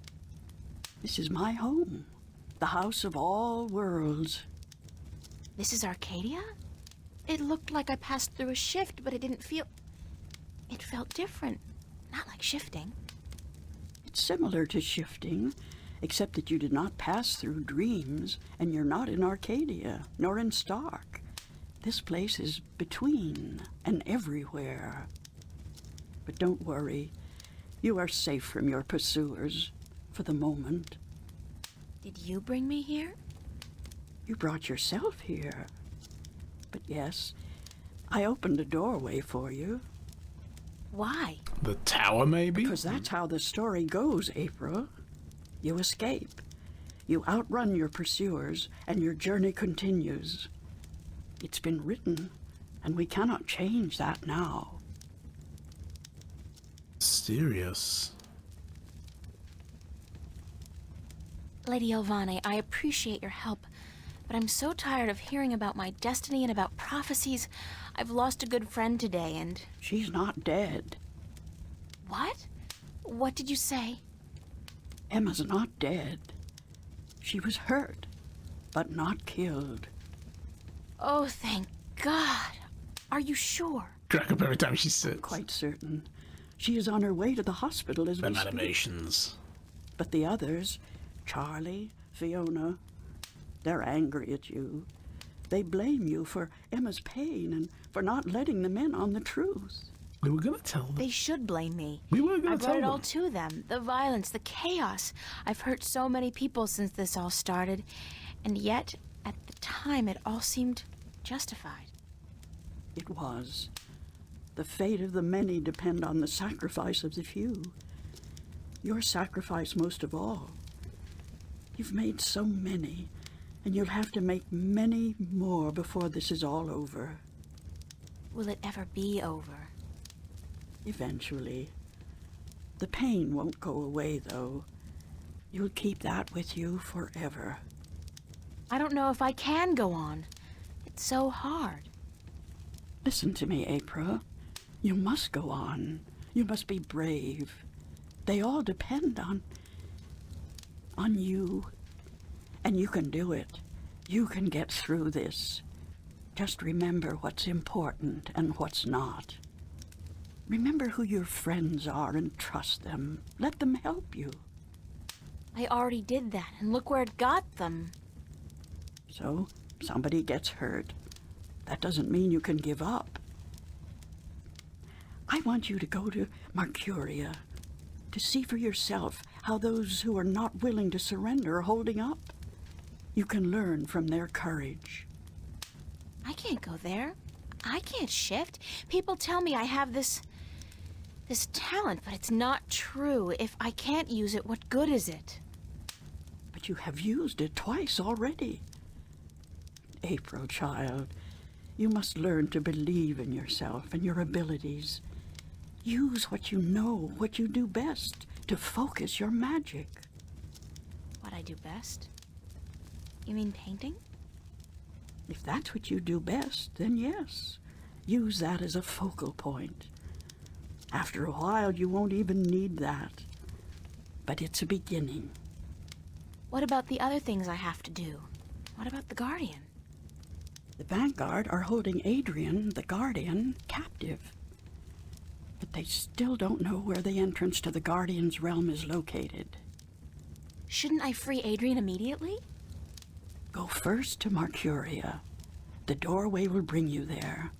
This is my home, the House of All Worlds. This is Arcadia? It looked like I passed through a shift, but it didn't feel... It felt different. Not like shifting. It's similar to shifting, except that you did not pass through dreams, and you're not in Arcadia, nor in Stark. This place is between and everywhere. But don't worry. You are safe from your pursuers, for the moment. Did you bring me here? You brought yourself here. But yes, I opened a doorway for you. Why? The tower, maybe? Because that's how the story goes, April. You escape. You outrun your pursuers, and your journey continues. It's been written, and we cannot change that now. Mysterious. Lady Elvane, I appreciate your help, but I'm so tired of hearing about my destiny and about prophecies. I've lost a good friend today, and... She's not dead. What? What did you say? Emma's not dead. She was hurt, but not killed. Oh, thank God. Are you sure? Crack up every time she sits. Quite certain. She is on her way to the hospital as we Them speak. animations. But the others, Charlie, Fiona, they're angry at you. They blame you for Emma's pain and for not letting them in on the truth. We were gonna tell them. They should blame me. We were gonna I tell brought it them. all to them. The violence, the chaos. I've hurt so many people since this all started. And yet, at the time, it all seemed justified. It was. The fate of the many depend on the sacrifice of the few. Your sacrifice most of all. You've made so many, and you'll have to make many more before this is all over. Will it ever be over? Eventually. The pain won't go away, though. You'll keep that with you forever. I don't know if I can go on. It's so hard. Listen to me, April. You must go on. You must be brave. They all depend on you. And you can do it. You can get through this. Just remember what's important and what's not. Remember who your friends are and trust them. Let them help you. I already did that, and look where it got them. So, somebody gets hurt. That doesn't mean you can give up. I want you to go to Mercuria, to see for yourself how those who are not willing to surrender are holding up. You can learn from their courage. I can't go there. I can't shift. People tell me I have this talent, but it's not true. If I can't use it, what good is it? But you have used it twice already. April, child, you must learn to believe in yourself and your abilities. Use what you know, what you do best, to focus your magic. What I do best? You mean painting? If that's what you do best, then yes. Use that as a focal point. After a while, you won't even need that. But it's a beginning. What about the other things I have to do? What about the Guardian? The Vanguard are holding Adrian, the Guardian, captive. But they still don't know where the entrance to the Guardian's realm is located. Shouldn't I free Adrian immediately? Go first to Mercuria. The doorway will bring you there.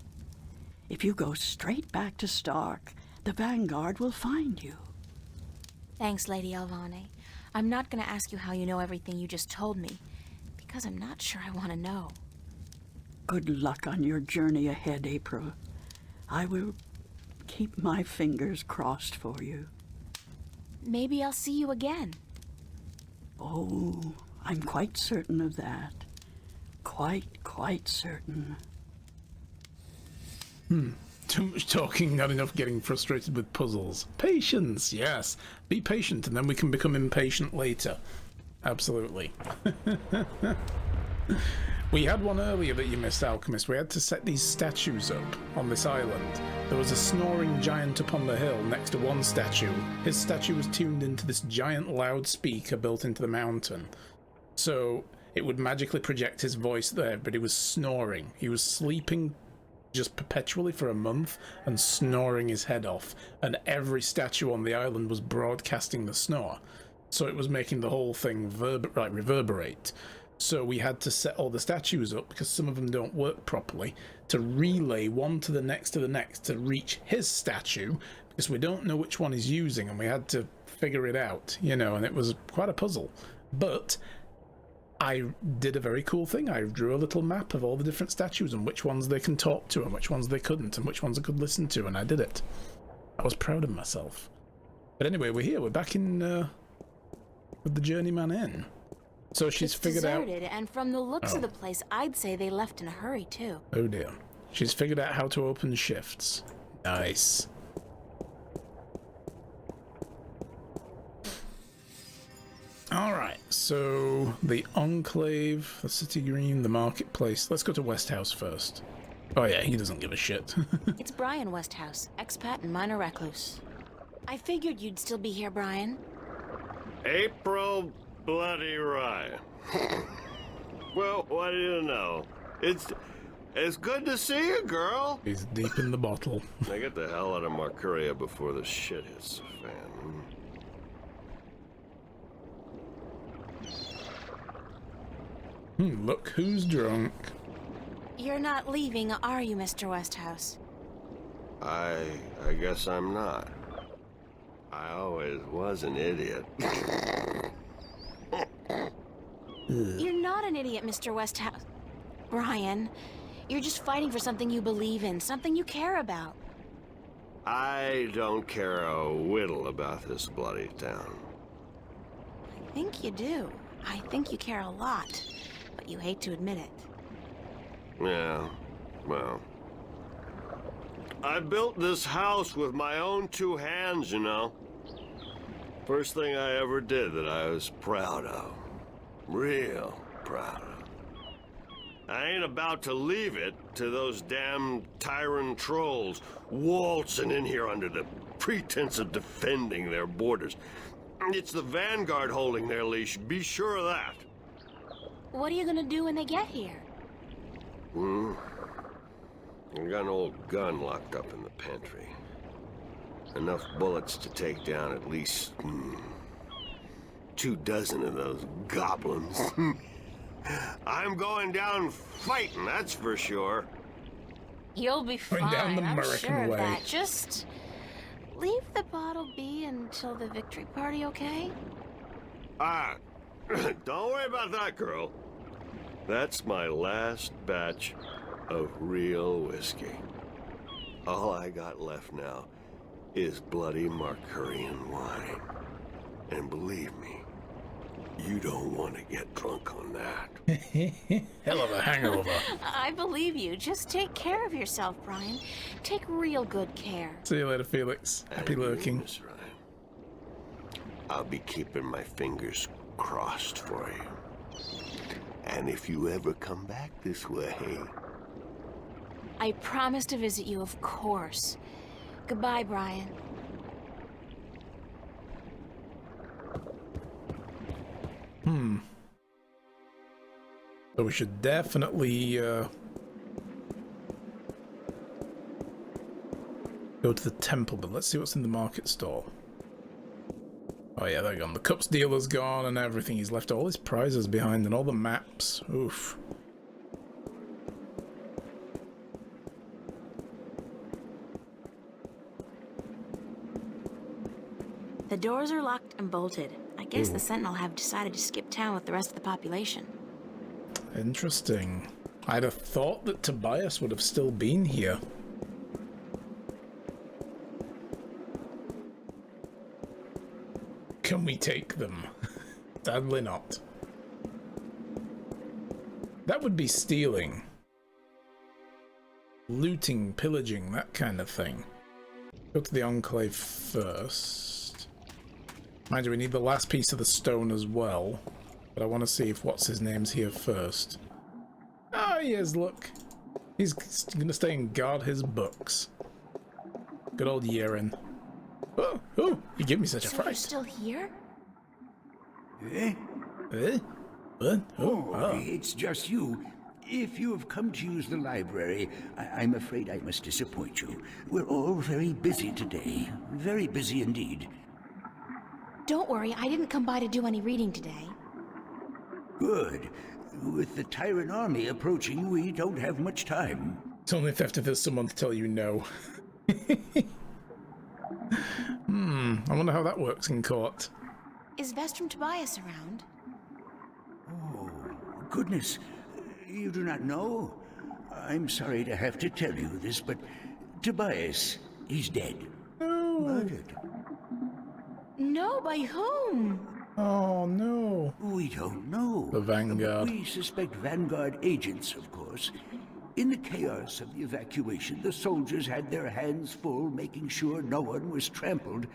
If you go straight back to Stark, the Vanguard will find you. Thanks, Lady Elvane. I'm not going to ask you how you know everything you just told me, because I'm not sure I want to know. Good luck on your journey ahead, April. I will keep my fingers crossed for you. Maybe I'll see you again. Oh, I'm quite certain of that. Quite certain. Too much talking, not enough getting frustrated with puzzles. Patience, yes. Be patient, and then we can become impatient later. Absolutely. We had one earlier that you missed, Alchemist. We had to set these statues up on this island. There was a snoring giant up on the hill next to one statue. His statue was tuned into this giant loudspeaker built into the mountain. So it would magically project his voice there, but he was snoring. He was sleeping just perpetually for a month and snoring his head off. And every statue on the island was broadcasting the snore. So it was making the whole thing reverberate. So we had to set all the statues up, because some of them don't work properly, to relay one to the next to reach his statue, because we don't know which one he's using, and we had to figure it out, you know, and it was quite a puzzle. But I did a very cool thing. I drew a little map of all the different statues and which ones they can talk to and which ones they couldn't and which ones I could listen to, and I did it. I was proud of myself. But anyway, we're here. We're back in with the Journeyman Inn. So she's figured out... and from the looks of the place, I'd say they left in a hurry, too. Oh dear. She's figured out how to open shifts. Nice. Alright, so the Enclave, the City Green, the Marketplace. Let's go to Westhouse first. Oh yeah, he doesn't give a shit. It's Brian Westhouse, expat and minor recluse. I figured you'd still be here, Brian. April Bloody Ryan. Well, what do you know? It's good to see you, girl. He's deep in the bottle. Now get the hell out of Marcuria before the shit hits the fan. Look who's drunk. You're not leaving, are you, Mr. Westhouse? I guess I'm not. I always was an idiot. You're not an idiot, Mr. Westhouse. Brian, you're just fighting for something you believe in, something you care about. I don't care a whittle about this bloody town. I think you do. I think you care a lot, but you hate to admit it. Yeah, well... I built this house with my own two hands, you know. First thing I ever did that I was proud of. Real proud of. I ain't about to leave it to those damn tyrant trolls waltzing in here under the pretense of defending their borders. It's the Vanguard holding their leash, be sure of that. What are you gonna do when they get here? I got an old gun locked up in the pantry. Enough bullets to take down at least 24 of those goblins. I'm going down fighting, that's for sure. You'll be fine, down the I'm American sure of way. that. Just leave the bottle be until the victory party, okay? Don't worry about that, girl. That's my last batch of real whiskey. All I got left now is bloody Marcurian wine. And believe me, you don't want to get drunk on that. Hell of a hangover. I believe you. Just take care of yourself, Brian. Take real good care. See you later, Felix. Happy lurking. Miss Ryan. I'll be keeping my fingers crossed for you. And if you ever come back this way... I promise to visit you, of course. Goodbye, Brian. So we should definitely go to the temple, but let's see what's in the market stall. Oh yeah, they're gone. The cups dealer's gone and everything. He's left all his prizes behind and all the maps. Oof. The doors are locked and bolted. I guess the Sentinel have decided to skip town with the rest of the population. Interesting. I'd have thought that Tobias would have still been here. Can we take them? Sadly not. That would be stealing. Looting, pillaging, that kind of thing. Go to the Enclave first. Mind you, we need the last piece of the stone as well. But I want to see if what's-his-name's here first. Oh, he is, look. He's going to stay and guard his books. Good old Yeren. Oh, you give me such a So fright. you're still here? Eh? What? Oh, it's just you. If you have come to use the library, I'm afraid I must disappoint you. We're all very busy today. Very busy indeed. Don't worry, I didn't come by to do any reading today. Good. With the Tyrant army approaching, we don't have much time. It's only theft if there's someone to tell you no. I wonder how that works in court. Is Vestrum Tobias around? Oh, goodness. You do not know? I'm sorry to have to tell you this, but Tobias, he's dead. Murdered. No, by whom? Oh, no. We don't know. The Vanguard. We suspect Vanguard agents, of course. In the chaos of the evacuation, the soldiers had their hands full making sure no one was trampled,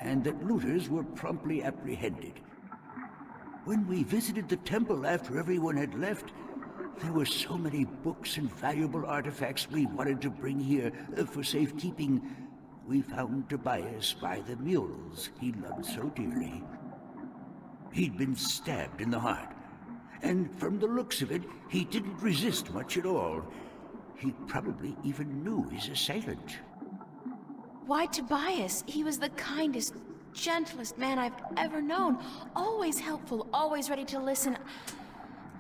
and that looters were promptly apprehended. When we visited the temple after everyone had left, there were so many books and valuable artifacts we wanted to bring here for safekeeping. We found Tobias by the mules he loved so dearly. He'd been stabbed in the heart, and from the looks of it, he didn't resist much at all. He probably even knew his assailant. Why Tobias? He was the kindest, gentlest man I've ever known. Always helpful, always ready to listen.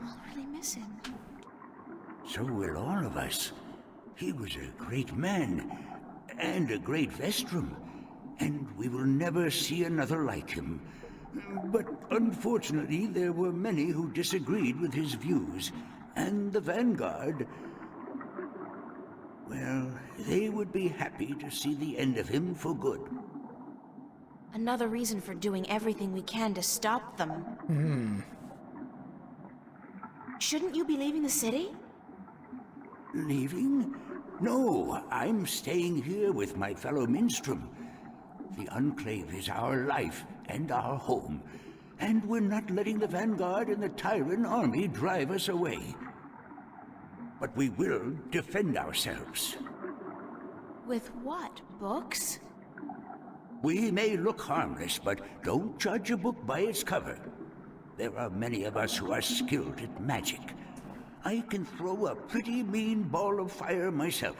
I'll really miss him. So will all of us. He was a great man, and a great Vestrum, and we will never see another like him. But unfortunately, there were many who disagreed with his views, and the Vanguard, well, they would be happy to see the end of him for good. Another reason for doing everything we can to stop them. Shouldn't you be leaving the city? Leaving? No, I'm staying here with my fellow Minstrom. The Enclave is our life and our home, and we're not letting the Vanguard and the Tyrant army drive us away. But we will defend ourselves. With what? Books? We may look harmless, but don't judge a book by its cover. There are many of us who are skilled at magic. I can throw a pretty mean ball of fire myself.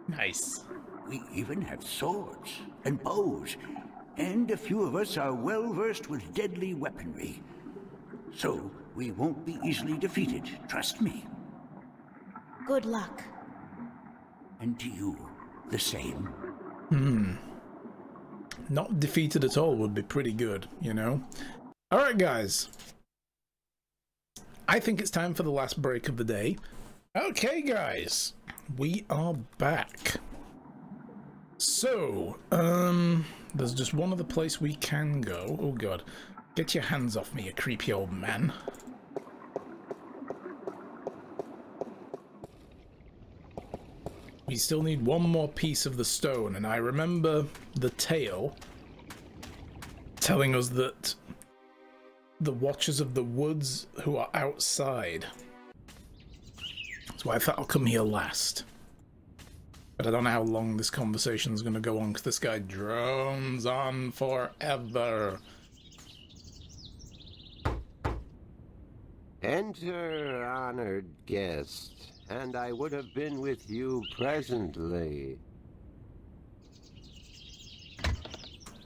Nice. We even have swords and bows, and a few of us are well versed with deadly weaponry. So we won't be easily defeated, trust me. Good luck. And to you, the same. Not defeated at all would be pretty good, you know? Alright, guys. I think it's time for the last break of the day. Okay, guys. We are back. So, there's just one other place we can go. Oh, God. Get your hands off me, you creepy old man. We still need one more piece of the stone, and I remember the tale telling us that the Watchers of the Woods who are outside. So I thought I'll come here last. But I don't know how long this conversation is going to go on, because this guy drones on forever. Enter, honored guest, and I would have been with you presently.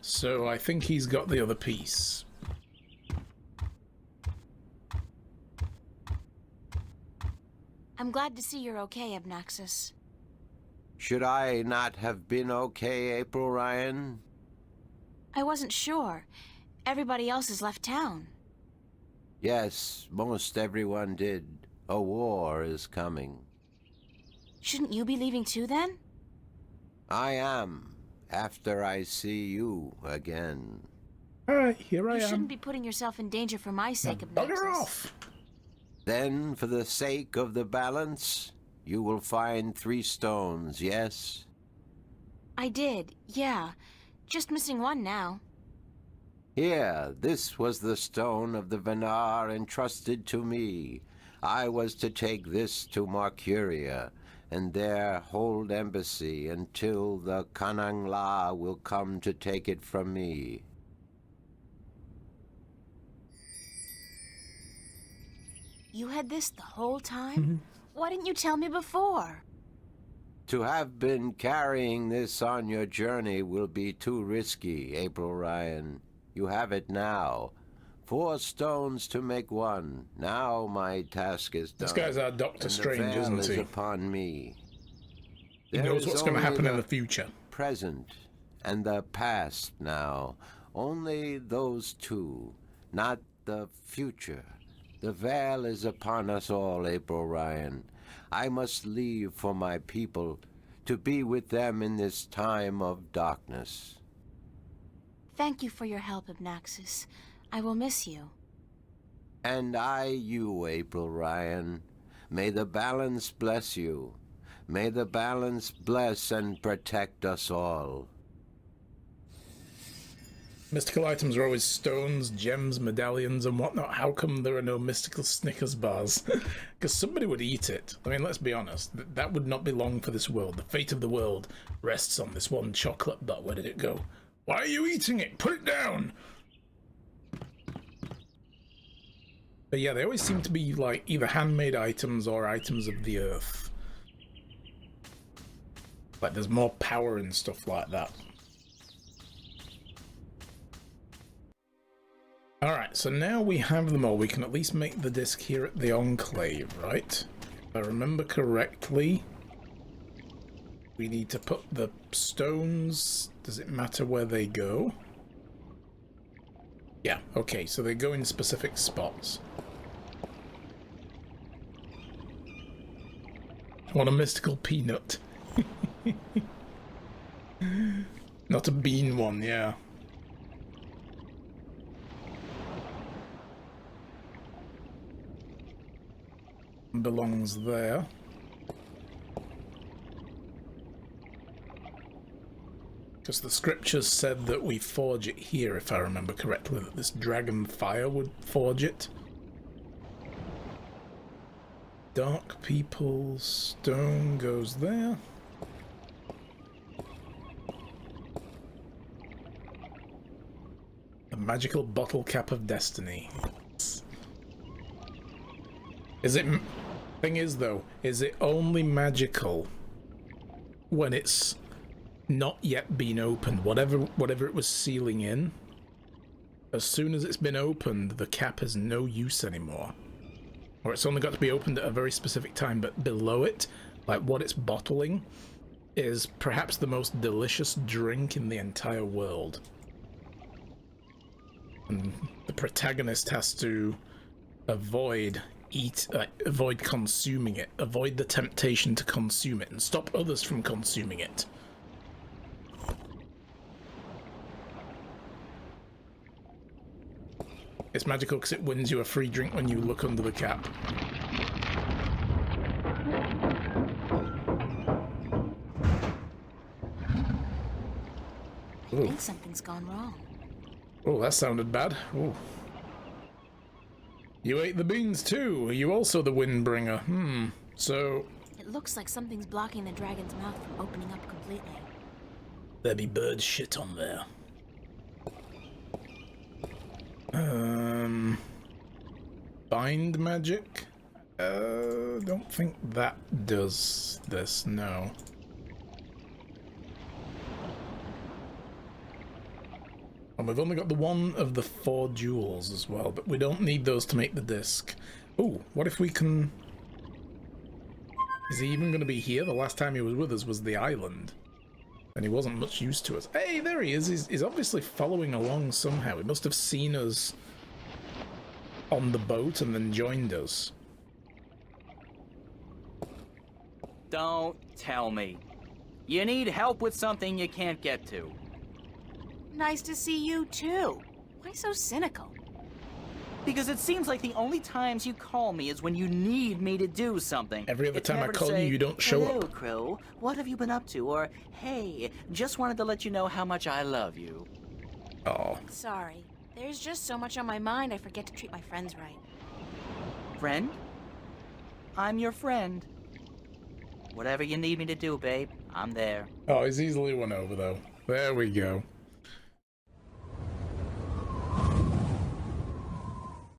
So I think he's got the other piece. I'm glad to see you're okay, Abnaxus. Should I not have been okay, April Ryan? I wasn't sure. Everybody else has left town. Yes, most everyone did. A war is coming. Shouldn't you be leaving too, then? I am, after I see you again. Alright, here I You am. shouldn't be putting yourself in danger for my sake, Now, bugger Obnoxus. off! Then, for the sake of the balance, you will find 3 stones, yes? I did, yeah. Just missing one now. Here, this was the stone of the Venar entrusted to me. I was to take this to Marcuria, and there hold embassy until the Kanang La will come to take it from me. You had this the whole time? Why didn't you tell me before? To have been carrying this on your journey will be too risky, April Ryan. You have it now. 4 stones to make 1. Now my task is done. This guy's our Doctor Strange, and the veil isn't he? is upon me. He There knows is what's going to only happen in the future. Present and the past now. Only those 2, not the future. The veil is upon us all, April Ryan. I must leave for my people, to be with them in this time of darkness. Thank you for your help, Obnoxus. I will miss you. And I you, April Ryan. May the balance bless you. May the balance bless and protect us all. Mystical items are always stones, gems, medallions, and whatnot. How come there are no mystical Snickers bars? Because somebody would eat it. I mean, let's be honest. That would not belong for this world. The fate of the world rests on this one chocolate bar. Where did it go? Why are you eating it? Put it down! But yeah, they always seem to be like either handmade items or items of the earth. Like there's more power and stuff like that. Alright, so now we have them all. We can at least make the disc here at the Enclave, right? If I remember correctly, we need to put the stones... Does it matter where they go? Yeah, okay, so they go in specific spots. I want a mystical peanut. Not a bean one, yeah. Belongs there. Because the scriptures said that we forge it here, if I remember correctly, that this dragon fire would forge it. Dark People's stone goes there. The magical bottle cap of destiny. Is it... Thing is, though, is it only magical when it's not yet been opened? Whatever it was sealing in, as soon as it's been opened, the cap has no use anymore. Or it's only got to be opened at a very specific time, but below it, like what it's bottling, is perhaps the most delicious drink in the entire world. And the protagonist has to avoid consuming it, avoid the temptation to consume it, and stop others from consuming it. It's magical because it wins you a free drink when you look under the cap. I think something's gone wrong. Oh, that sounded bad. Oh. You ate the beans too. Are you also the Windbringer? So... It looks like something's blocking the dragon's mouth from opening up completely. There be bird shit on there. Bind magic? Don't think that does this, no. And we've only got the one of the 4 jewels as well, but we don't need those to make the disc. Ooh, what if we can... Is he even going to be here? The last time he was with us was the island. And he wasn't much use to us. Hey, there he is. He's obviously following along somehow. He must have seen us on the boat and then joined us. Don't tell me. You need help with something you can't get to. Nice to see you too. Why so cynical? Because it seems like the only times you call me is when you need me to do something. Every other It's time I never to call you, say, you don't show "Hello, up." Crow. What have you been up to?" Or, "Hey, just wanted to let you know how much I love you." Oh. Sorry. There's just so much on my mind I forget to treat my friends right. Friend? I'm your friend. Whatever you need me to do, babe, I'm there. Oh, he's easily won over, though. There we go.